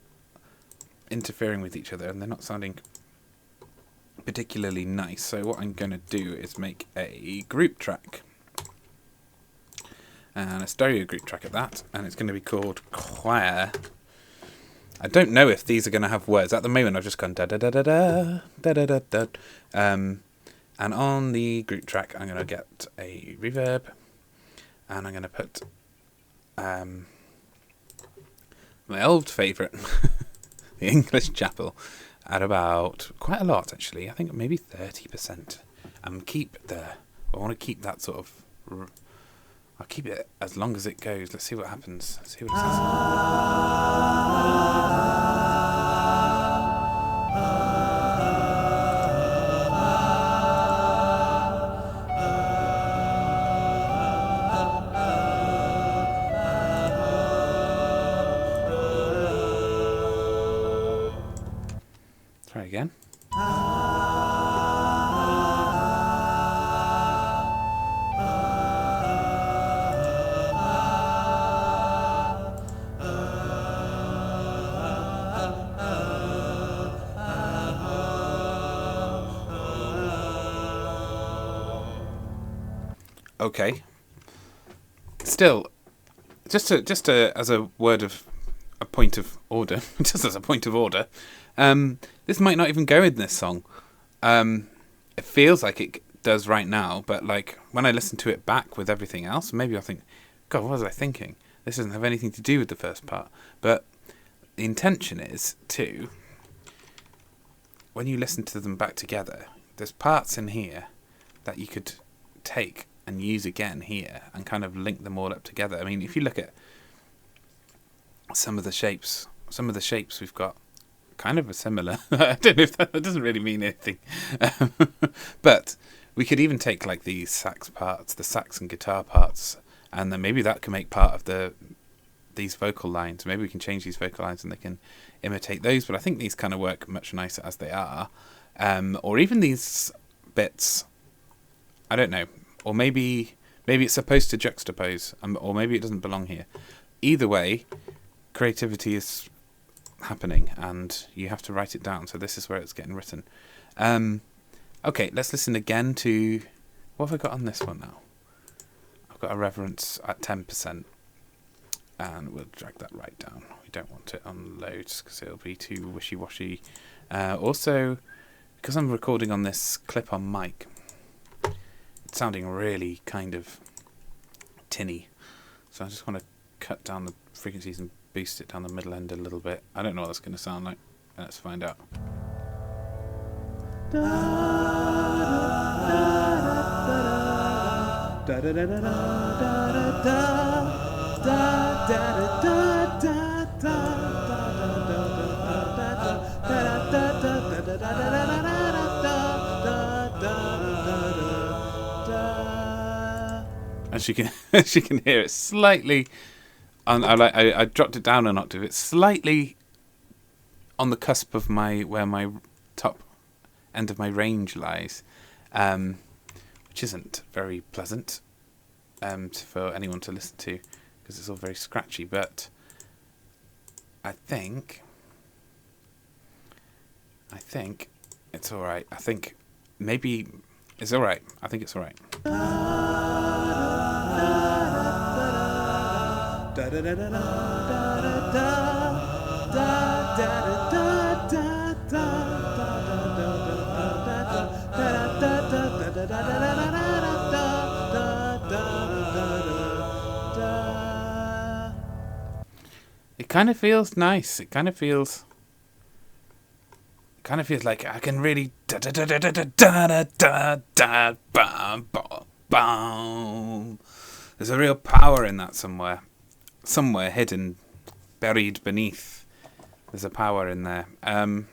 Speaker 1: interfering with each other and they're not sounding particularly nice. So what I'm going to do is make a group track, and a stereo group track at that, and it's going to be called Choir. I don't know if these are going to have words. At the moment I've just gone da da da da da da da da da. And on the group track I'm going to get a reverb, and I'm going to put my old favourite, the English Chapel, at about quite a lot actually. I think maybe 30%. And I want to keep that sort of... I'll keep it as long as it goes. Let's see what happens. Let's see what it says. Try again. Okay. Still, just as a word of a point of order, just as a point of order, this might not even go in this song. It feels like it does right now, but like when I listen to it back with everything else, maybe I think, God, what was I thinking? This doesn't have anything to do with the first part. But the intention is to, when you listen to them back together, there's parts in here that you could take and use again here and kind of link them all up together. I mean, if you look at some of the shapes we've got kind of a similar... I don't know if that doesn't really mean anything. But we could even take like these sax parts, the sax and guitar parts, and then maybe that can make part of these vocal lines. Maybe we can change these vocal lines and they can imitate those, but I think these kind of work much nicer as they are. Or even these bits, I don't know. Or maybe it's supposed to juxtapose, or maybe it doesn't belong here. Either way, creativity is happening, and you have to write it down. So this is where it's getting written. Okay, let's listen again to... What have I got on this one now? I've got a reverence at 10%. And we'll drag that right down. We don't want it on loads because it'll be too wishy-washy. Also, because I'm recording on this clip-on mic, it's sounding really kind of tinny. So I just want to cut down the frequencies and boost it down the middle end a little bit. I don't know what that's going to sound like. Let's find out. As you can, as you can hear, it's slightly. I dropped it down an octave. It's slightly on the cusp of where my top end of my range lies, which isn't very pleasant for anyone to listen to because it's all very scratchy. But I think it's all right. I think maybe it's all right. I think it's all right. It kind of feels nice. It kind of feels like I can really there's a real power in that somewhere hidden, buried beneath. There's a power in there, and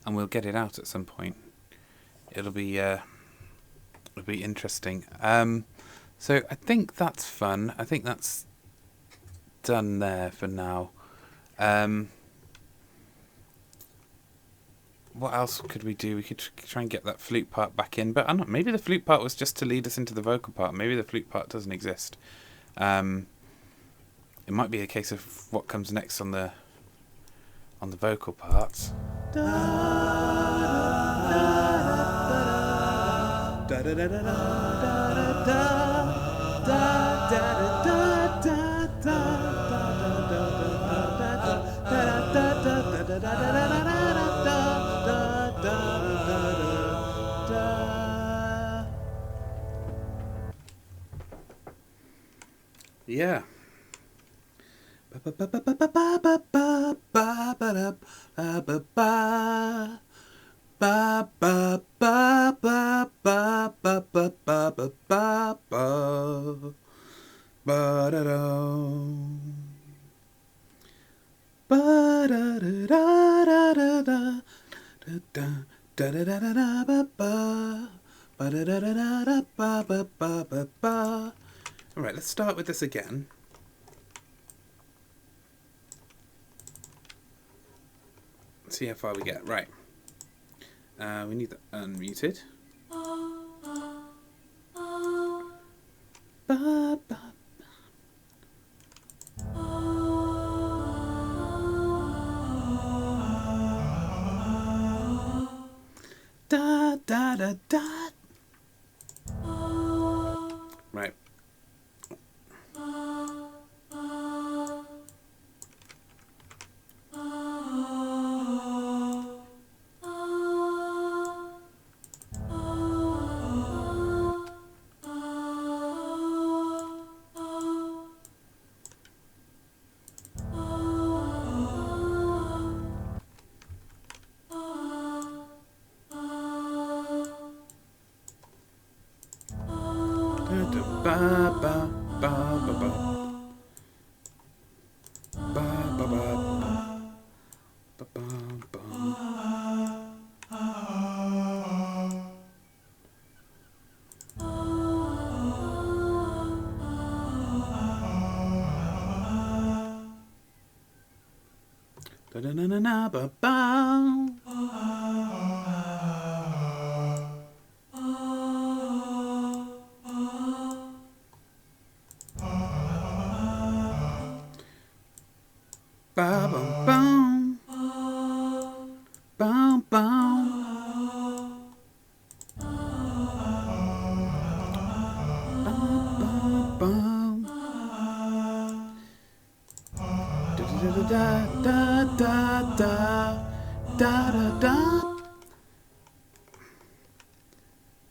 Speaker 1: we'll get it out at some point. It'll be interesting. So I think that's fun. I think that's done there for now. What else could we do? We could try and get that flute part back in, but maybe the flute part was just to lead us into the vocal part. Maybe the flute part doesn't exist. It might be a case of what comes next on the vocal parts. Yeah. Alright, let's start with this again. See how far we get. Right. We need that unmuted. Ba, ba. Da da da da. Right. Ba ba ba ba ba ba ba ba ba ba ba. Da da na na na ba ba. Ba bum bum. Bum bum. Bum bum. Da da da da da da da da.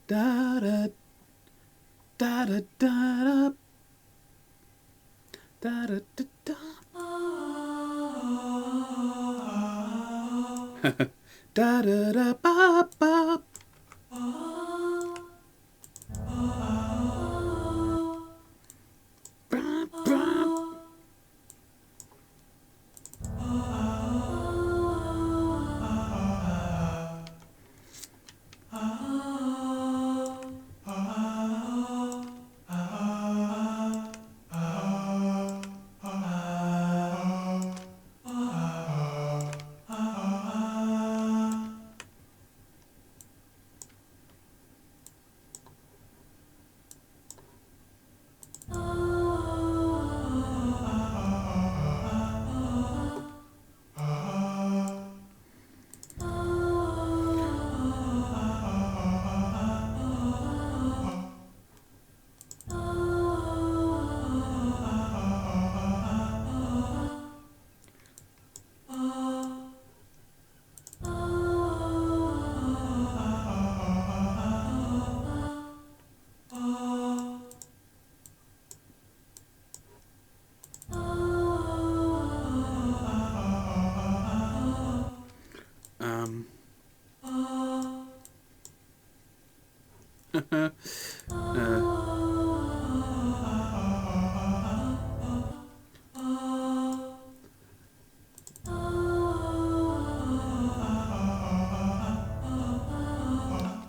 Speaker 1: Da da da da da da da da da. Da da da ba ba. Ba ba.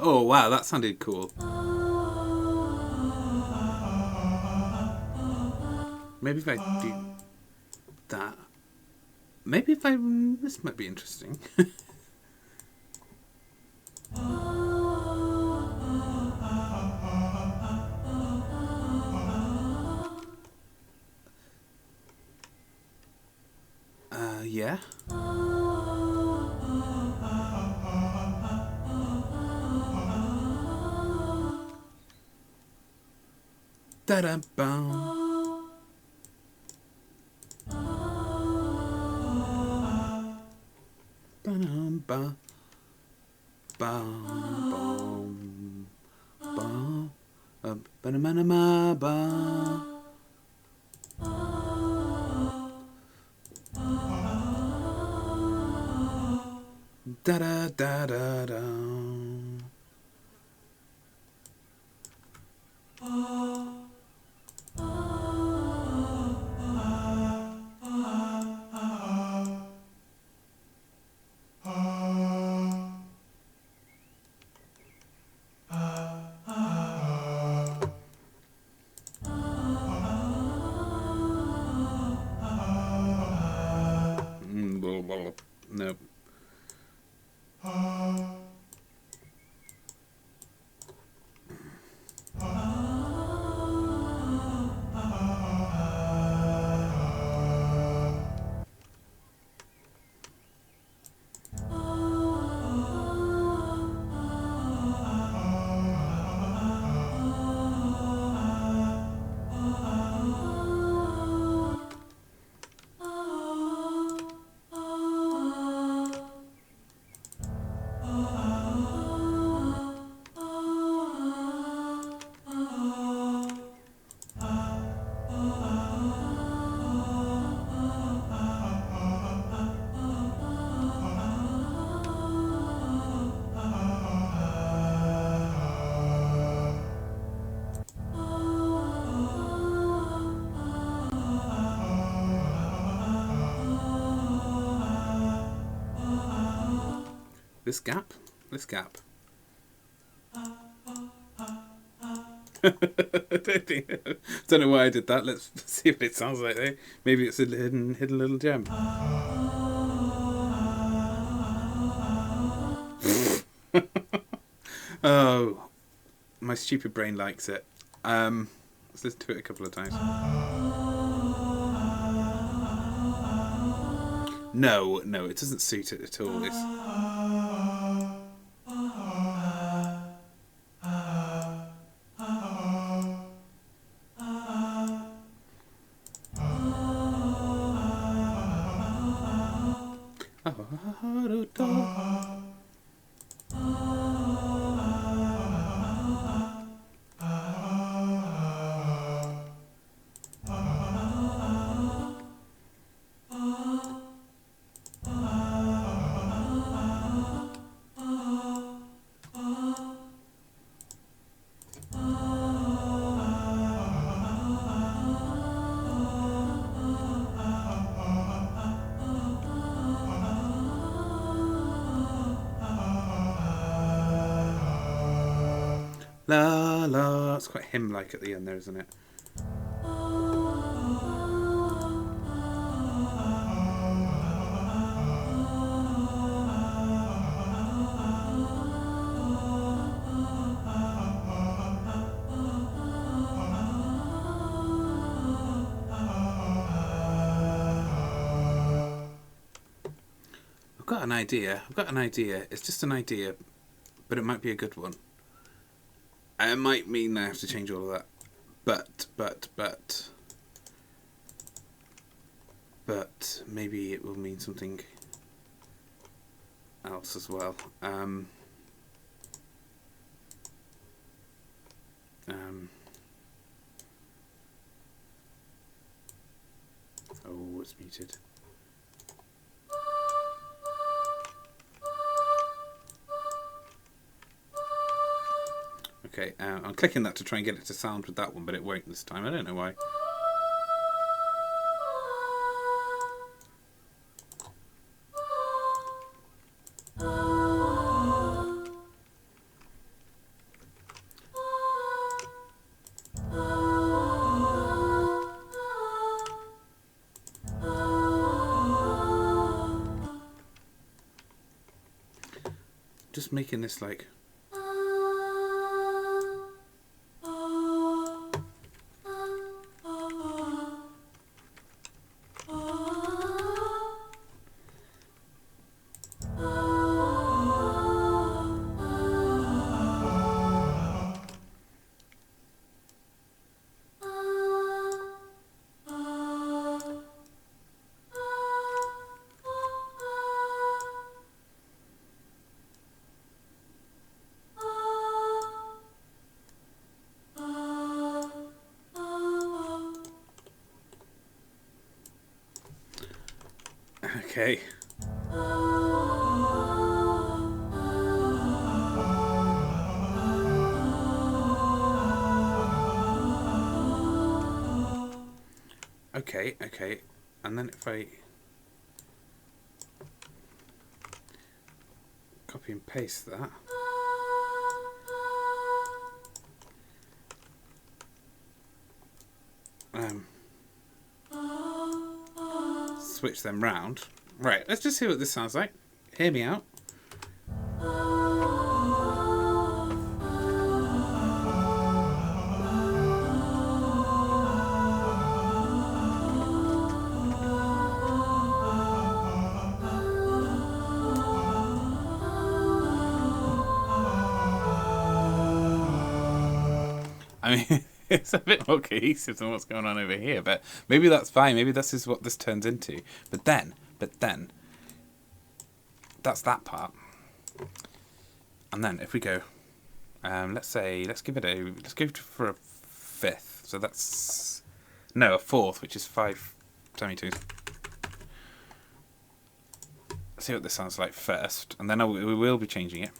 Speaker 1: Oh wow, that sounded cool. Maybe if I do that. Maybe if I... This might be interesting. Yeah. Da-da-bum. Ba-dum-ba. Bum, bum, bum. Ba-da-ma-na-ma-ba. Da-da-da-da-da. Nope. This gap? This gap. Don't know why I did that. Let's see what it sounds like though. Maybe it's a hidden little gem. Oh, my stupid brain likes it. Let's listen to it a couple of times. No, it doesn't suit it at all. It's... La la. It's quite hymn-like at the end there, isn't it? I've got an idea. It's just an idea, but it might be a good one. It might mean I have to change all of that. But maybe it will mean something else as well. Oh, it's muted. Okay, I'm clicking that to try and get it to sound with that one, but it won't this time. I don't know why. Just making this like... Okay. Okay. And then if I copy and paste that. Switch them round. Right, let's just see what this sounds like. Hear me out. I mean, it's a bit more cohesive than what's going on over here, but maybe that's fine. Maybe this is what this turns into. But then, that's that part. And then if we go, let's go for a fifth. So that's, no, a fourth, which is 5 semitones. Let's see what this sounds like first, and then we will be changing it.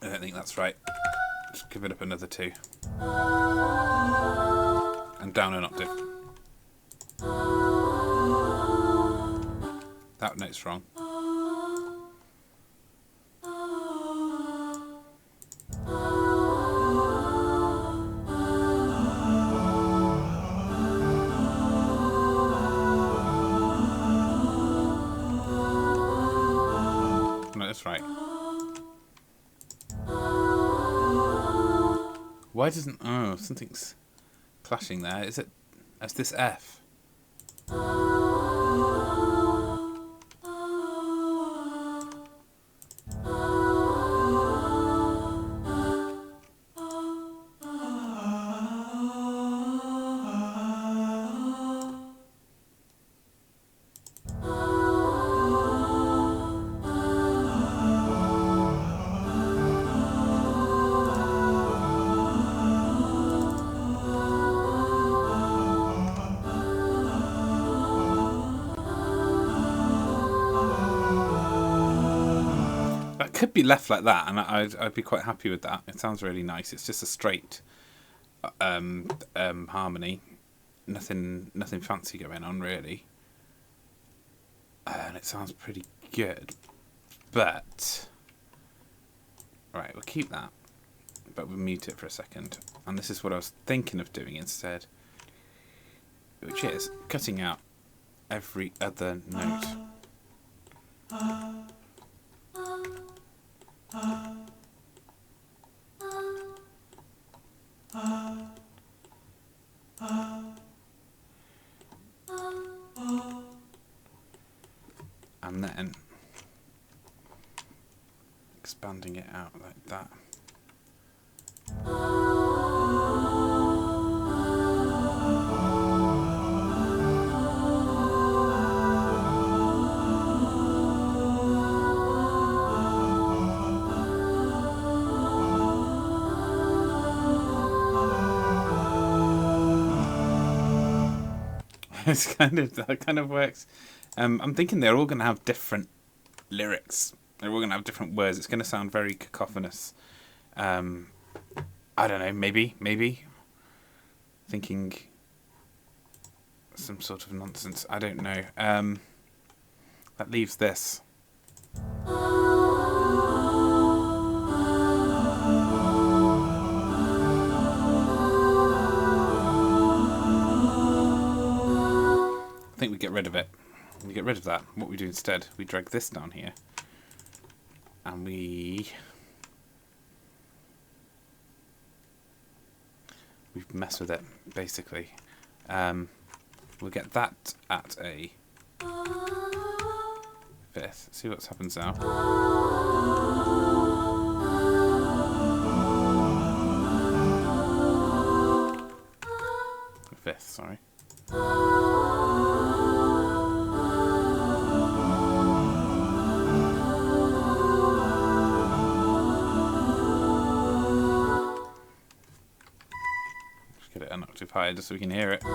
Speaker 1: I don't think that's right. Just give it up another 2. And down an octave. That note's wrong. that's right. Why doesn't... Oh, something's clashing there. Is it... That's this F. Could be left like that, and I'd be quite happy with that. It sounds really nice. It's just a straight harmony, nothing fancy going on really, and it sounds pretty good. But right, we'll keep that, but we'll mute it for a second. And this is what I was thinking of doing instead, which is cutting out every other note. And then expanding it out like that. That kind of works. I'm thinking they're all going to have different lyrics. They're all going to have different words. It's going to sound very cacophonous. I don't know. Maybe. Thinking some sort of nonsense. I don't know. That leaves this. I think we get rid of it. We get rid of that. What we do instead, we drag this down here, and we mess with it basically. We'll get that at a fifth. See what happens now. A fifth, sorry. Get it an octave higher just so we can hear it. I'm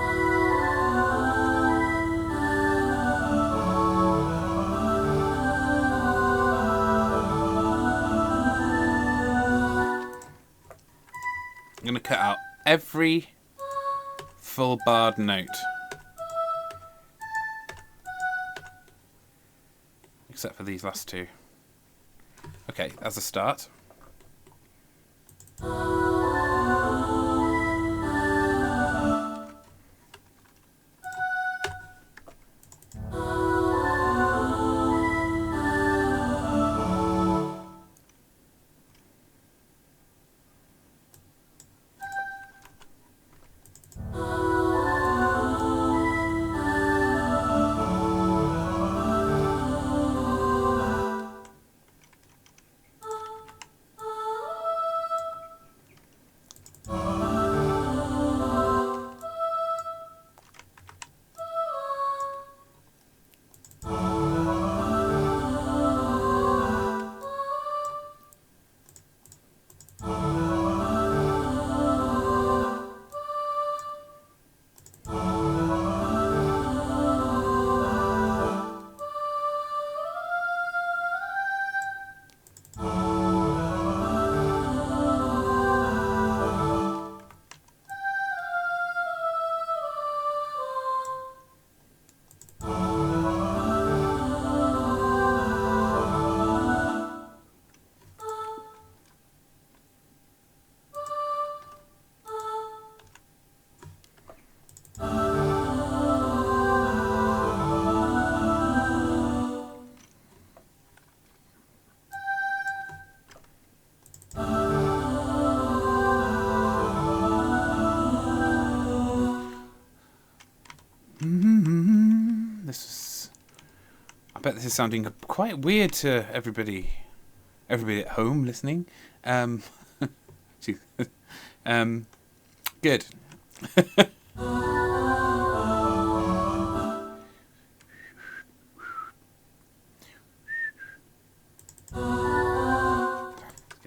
Speaker 1: going to cut out every full barred note except for these last two. Okay, as a start. bet this is sounding quite weird to everybody at home listening. Good. Get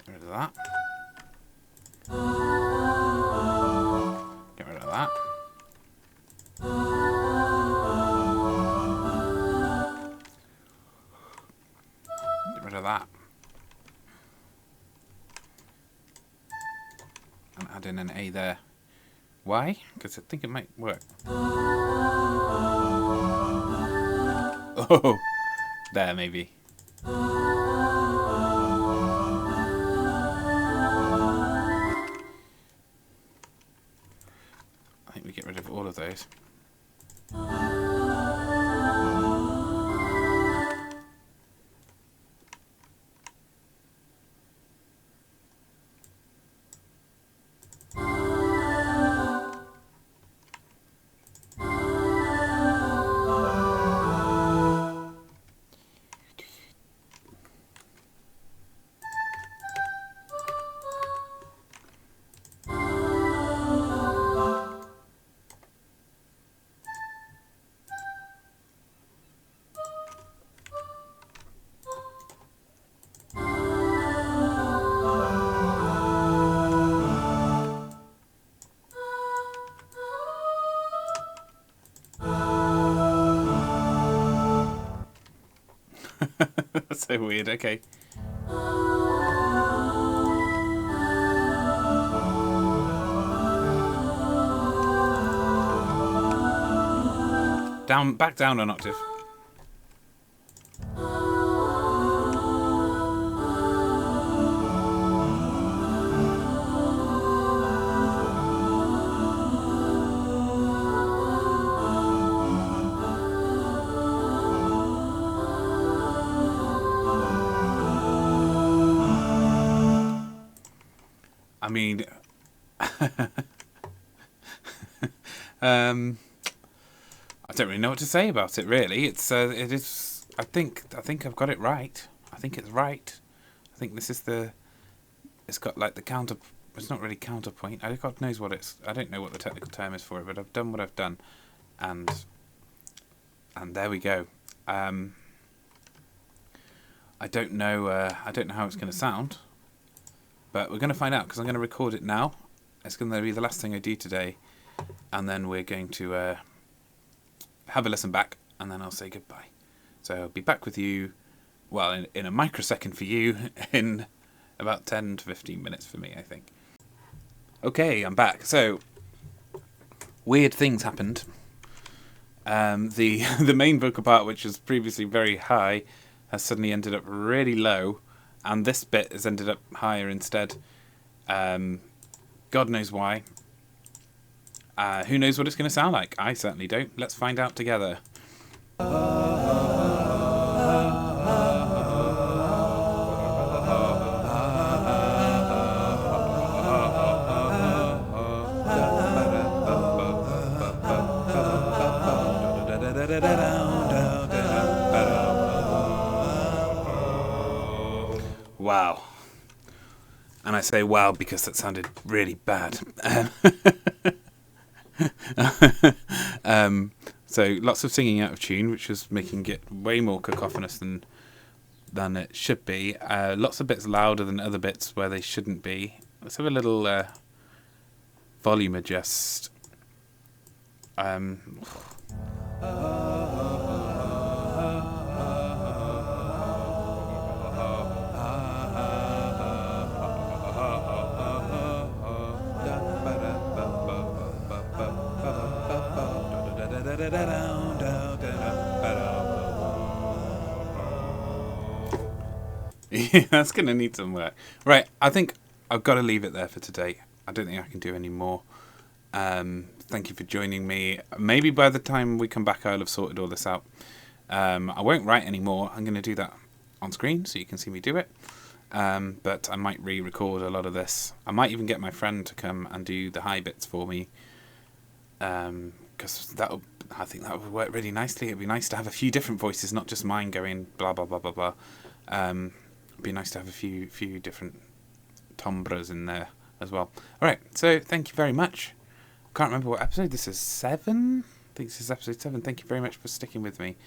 Speaker 1: rid of that. Get rid of that. Get rid of that. And add in an A there. Why? Because I think it might work. Oh, there maybe. I think we get rid of all of those. That's so weird. Okay. Back down an octave. I mean, I don't really know what to say about it. Really, it is. I think I've got it right. I think it's right. I think this is the. It's got like the counter. It's not really counterpoint. God knows what it's. I don't know what the technical term is for it, but I've done what I've done, and there we go. I don't know. I don't know how it's going to sound. But we're going to find out because I'm going to record it now. It's going to be the last thing I do today. And then we're going to have a listen back. And then I'll say goodbye. So I'll be back with you, well, in a microsecond for you, in about 10 to 15 minutes for me, I think. Okay, I'm back. So, weird things happened. The main vocal part, which was previously very high, has suddenly ended up really low. And this bit has ended up higher instead. God knows why. Who knows what it's going to sound like? I certainly don't. Let's find out together. Wow. And I say wow because that sounded really bad. So lots of singing out of tune, which was making it way more cacophonous than it should be. Lots of bits louder than other bits where they shouldn't be. Let's have a little volume adjust. Yeah, that's going to need some work. Right, I think I've got to leave it there for today. I don't think I can do any more. Thank you for joining me. Maybe by the time we come back, I'll have sorted all this out. I won't write anymore. I'm going to do that on screen so you can see me do it. But I might re-record a lot of this. I might even get my friend to come and do the high bits for me. Because I think that would work really nicely. It'd be nice to have a few different voices, not just mine going blah blah blah blah blah. It'd be nice to have a few different timbres in there as well. All right, so thank you very much. Can't remember what episode this is. 7? I think this is episode 7. Thank you very much for sticking with me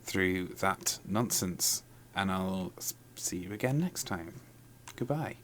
Speaker 1: through that nonsense, and I'll see you again next time. Goodbye.